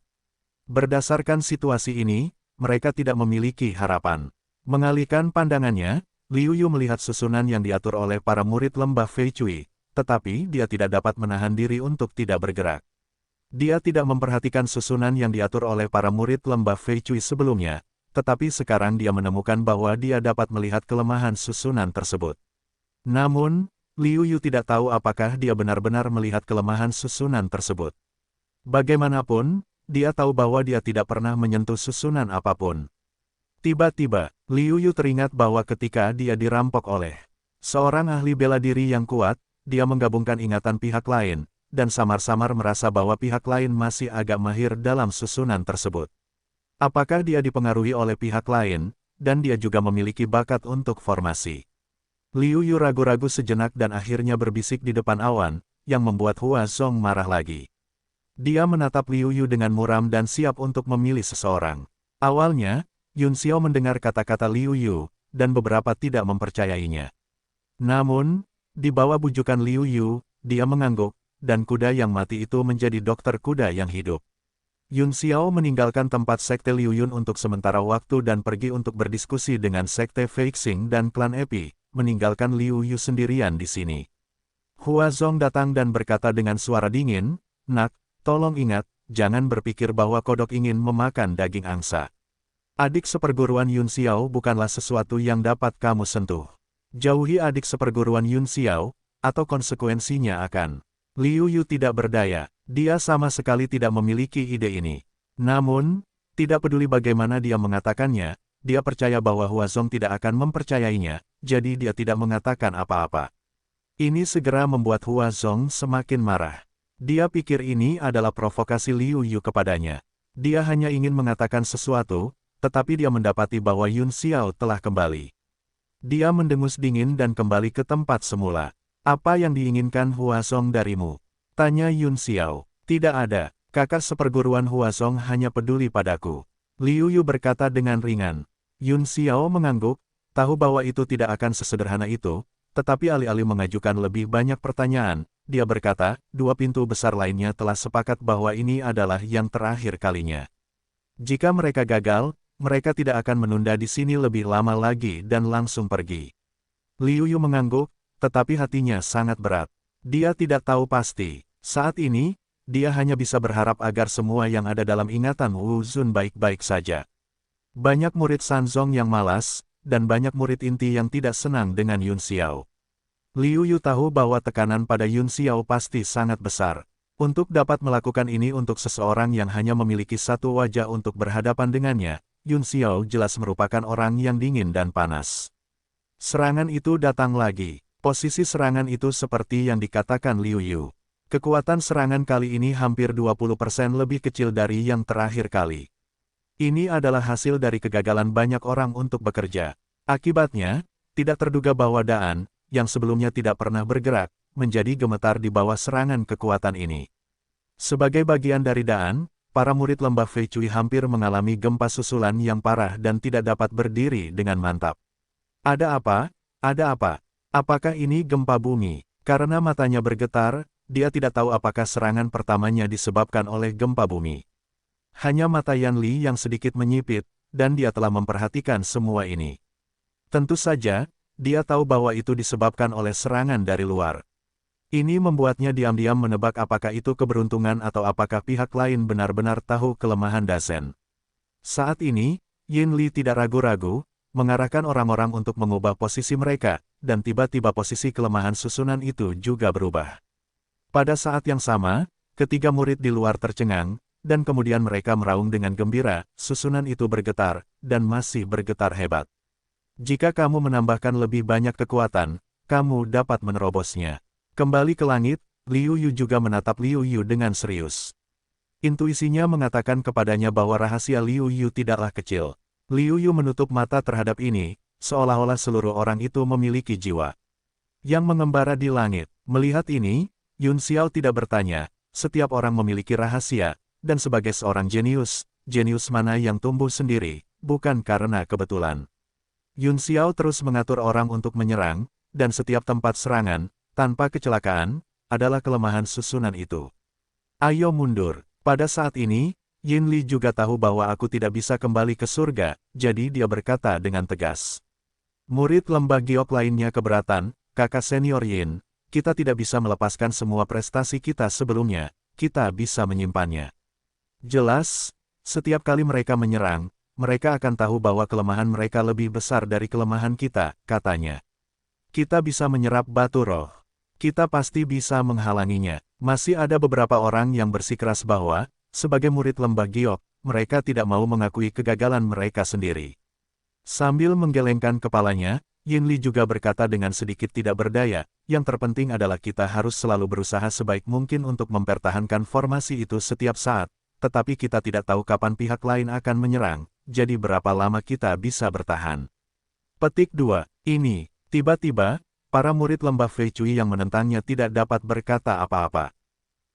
Berdasarkan situasi ini, mereka tidak memiliki harapan. Mengalihkan pandangannya, Liu Yu melihat susunan yang diatur oleh para murid lembah Fei Cui, tetapi dia tidak dapat menahan diri untuk tidak bergerak. Dia tidak memperhatikan susunan yang diatur oleh para murid lembah Fei Cui sebelumnya, tetapi sekarang dia menemukan bahwa dia dapat melihat kelemahan susunan tersebut. Namun, Liu Yu tidak tahu apakah dia benar-benar melihat kelemahan susunan tersebut. Bagaimanapun, dia tahu bahwa dia tidak pernah menyentuh susunan apapun. Tiba-tiba, Liu Yu teringat bahwa ketika dia dirampok oleh seorang ahli bela diri yang kuat, dia menggabungkan ingatan pihak lain, dan samar-samar merasa bahwa pihak lain masih agak mahir dalam susunan tersebut. Apakah dia dipengaruhi oleh pihak lain, dan dia juga memiliki bakat untuk formasi? Liu Yu ragu-ragu sejenak dan akhirnya berbisik di depan awan, yang membuat Hua Zong marah lagi. Dia menatap Liu Yu dengan muram dan siap untuk memilih seseorang. Awalnya, Yun Xiao mendengar kata-kata Liu Yu, dan beberapa tidak mempercayainya. Namun, di bawah bujukan Liu Yu, dia mengangguk, dan kuda yang mati itu menjadi dokter kuda yang hidup. Yun Xiao meninggalkan tempat sekte Liu Yun untuk sementara waktu dan pergi untuk berdiskusi dengan sekte Fei Xing dan klan Epi, meninggalkan Liu Yu sendirian di sini. Hua Zong datang dan berkata dengan suara dingin, "Nak, tolong ingat, jangan berpikir bahwa kodok ingin memakan daging angsa. Adik seperguruan Yun Xiao bukanlah sesuatu yang dapat kamu sentuh. Jauhi adik seperguruan Yun Xiao, atau konsekuensinya akan." Liu Yu tidak berdaya, dia sama sekali tidak memiliki ide ini. Namun, tidak peduli bagaimana dia mengatakannya, dia percaya bahwa Hua Zong tidak akan mempercayainya, jadi dia tidak mengatakan apa-apa. Ini segera membuat Hua Zong semakin marah. Dia pikir ini adalah provokasi Liu Yu kepadanya. Dia hanya ingin mengatakan sesuatu, tetapi dia mendapati bahwa Yun Xiao telah kembali. Dia mendengus dingin dan kembali ke tempat semula. "Apa yang diinginkan Hua Zong darimu?" tanya Yun Xiao. "Tidak ada, kakak seperguruan Hua Zong hanya peduli padaku." Liu Yu berkata dengan ringan. Yun Xiao mengangguk, tahu bahwa itu tidak akan sesederhana itu, tetapi alih-alih mengajukan lebih banyak pertanyaan, dia berkata, "Dua pintu besar lainnya telah sepakat bahwa ini adalah yang terakhir kalinya. Jika mereka gagal, mereka tidak akan menunda di sini lebih lama lagi dan langsung pergi." Liu Yu mengangguk, tetapi hatinya sangat berat. Dia tidak tahu pasti. Saat ini, dia hanya bisa berharap agar semua yang ada dalam ingatan Wu Zun baik-baik saja. Banyak murid Sanzong yang malas, dan banyak murid inti yang tidak senang dengan Yun Xiao. Liu Yu tahu bahwa tekanan pada Yun Xiao pasti sangat besar. Untuk dapat melakukan ini untuk seseorang yang hanya memiliki satu wajah untuk berhadapan dengannya, Yun Xiao jelas merupakan orang yang dingin dan panas. Serangan itu datang lagi. Posisi serangan itu seperti yang dikatakan Liu Yu. Kekuatan serangan kali ini hampir 20% lebih kecil dari yang terakhir kali. Ini adalah hasil dari kegagalan banyak orang untuk bekerja. Akibatnya, tidak terduga bahwa Daan, yang sebelumnya tidak pernah bergerak, menjadi gemetar di bawah serangan kekuatan ini. Sebagai bagian dari Daan, para murid lembah Fei Chui hampir mengalami gempa susulan yang parah dan tidak dapat berdiri dengan mantap. Ada apa? Ada apa? Apakah ini gempa bumi? Karena matanya bergetar, dia tidak tahu apakah serangan pertamanya disebabkan oleh gempa bumi. Hanya mata Yan Li yang sedikit menyipit, dan dia telah memperhatikan semua ini. Tentu saja, dia tahu bahwa itu disebabkan oleh serangan dari luar. Ini membuatnya diam-diam menebak apakah itu keberuntungan atau apakah pihak lain benar-benar tahu kelemahan Dazen. Saat ini, Yin Li tidak ragu-ragu, mengarahkan orang-orang untuk mengubah posisi mereka, dan tiba-tiba posisi kelemahan susunan itu juga berubah. Pada saat yang sama, ketiga murid di luar tercengang, dan kemudian mereka meraung dengan gembira, susunan itu bergetar, dan masih bergetar hebat. Jika kamu menambahkan lebih banyak kekuatan, kamu dapat menerobosnya. Kembali ke langit, Liu Yu juga menatap Liu Yu dengan serius. Intuisinya mengatakan kepadanya bahwa rahasia Liu Yu tidaklah kecil. Liu Yu menutup mata terhadap ini, seolah-olah seluruh orang itu memiliki jiwa yang mengembara di langit. Melihat ini, Yun Xiao tidak bertanya, setiap orang memiliki rahasia, dan sebagai seorang jenius, jenius mana yang tumbuh sendiri, bukan karena kebetulan. Yun Xiao terus mengatur orang untuk menyerang, dan setiap tempat serangan, tanpa kecelakaan, adalah kelemahan susunan itu. Ayo mundur. Pada saat ini, Yin Li juga tahu bahwa aku tidak bisa kembali ke surga, jadi dia berkata dengan tegas. Murid lembah giok lainnya keberatan, kakak senior Yin. Kita tidak bisa melepaskan semua prestasi kita sebelumnya, kita bisa menyimpannya. Jelas, setiap kali mereka menyerang, mereka akan tahu bahwa kelemahan mereka lebih besar dari kelemahan kita, katanya. Kita bisa menyerap batu roh. Kita pasti bisa menghalanginya. Masih ada beberapa orang yang bersikeras bahwa, sebagai murid lembah giok, mereka tidak mau mengakui kegagalan mereka sendiri. Sambil menggelengkan kepalanya, Yin Li juga berkata dengan sedikit tidak berdaya, yang terpenting adalah kita harus selalu berusaha sebaik mungkin untuk mempertahankan formasi itu setiap saat, tetapi kita tidak tahu kapan pihak lain akan menyerang, jadi berapa lama kita bisa bertahan. Petik 2. Ini, tiba-tiba, para murid lembah Fei Chui yang menentangnya tidak dapat berkata apa-apa.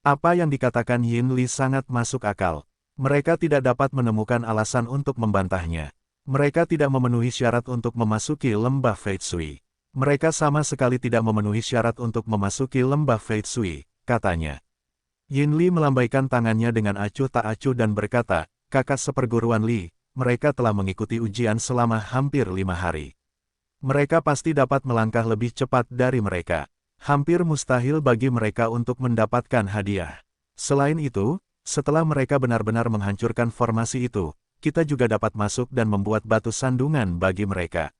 Apa yang dikatakan Yin Li sangat masuk akal. Mereka tidak dapat menemukan alasan untuk membantahnya. Mereka tidak memenuhi syarat untuk memasuki lembah Fei Chui. Mereka sama sekali tidak memenuhi syarat untuk memasuki lembah Fei Chui, katanya. Yin Li melambaikan tangannya dengan acuh tak acuh dan berkata, kakak seperguruan Li, mereka telah mengikuti ujian selama hampir 5 hari. Mereka pasti dapat melangkah lebih cepat dari mereka. Hampir mustahil bagi mereka untuk mendapatkan hadiah. Selain itu, setelah mereka benar-benar menghancurkan formasi itu, kita juga dapat masuk dan membuat batu sandungan bagi mereka.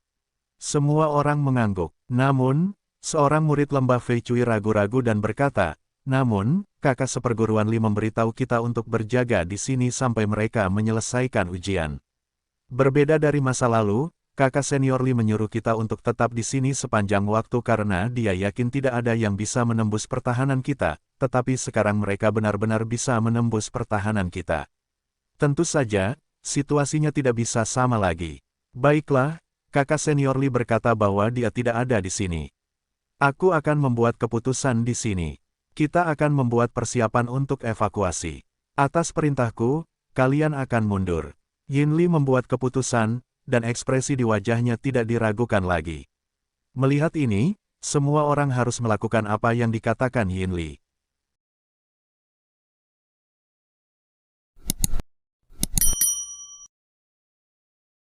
Semua orang mengangguk. Namun, seorang murid lembah Fei Chui ragu-ragu dan berkata, namun, kakak seperguruan Li memberitahu kita untuk berjaga di sini sampai mereka menyelesaikan ujian. Berbeda dari masa lalu, kakak senior Li menyuruh kita untuk tetap di sini sepanjang waktu karena dia yakin tidak ada yang bisa menembus pertahanan kita, tetapi sekarang mereka benar-benar bisa menembus pertahanan kita. Tentu saja, situasinya tidak bisa sama lagi. Baiklah, kakak senior Li berkata bahwa dia tidak ada di sini. Aku akan membuat keputusan di sini. Kita akan membuat persiapan untuk evakuasi. Atas perintahku, kalian akan mundur. Yin Li membuat keputusan, dan ekspresi di wajahnya tidak diragukan lagi. Melihat ini, semua orang harus melakukan apa yang dikatakan Yin Li.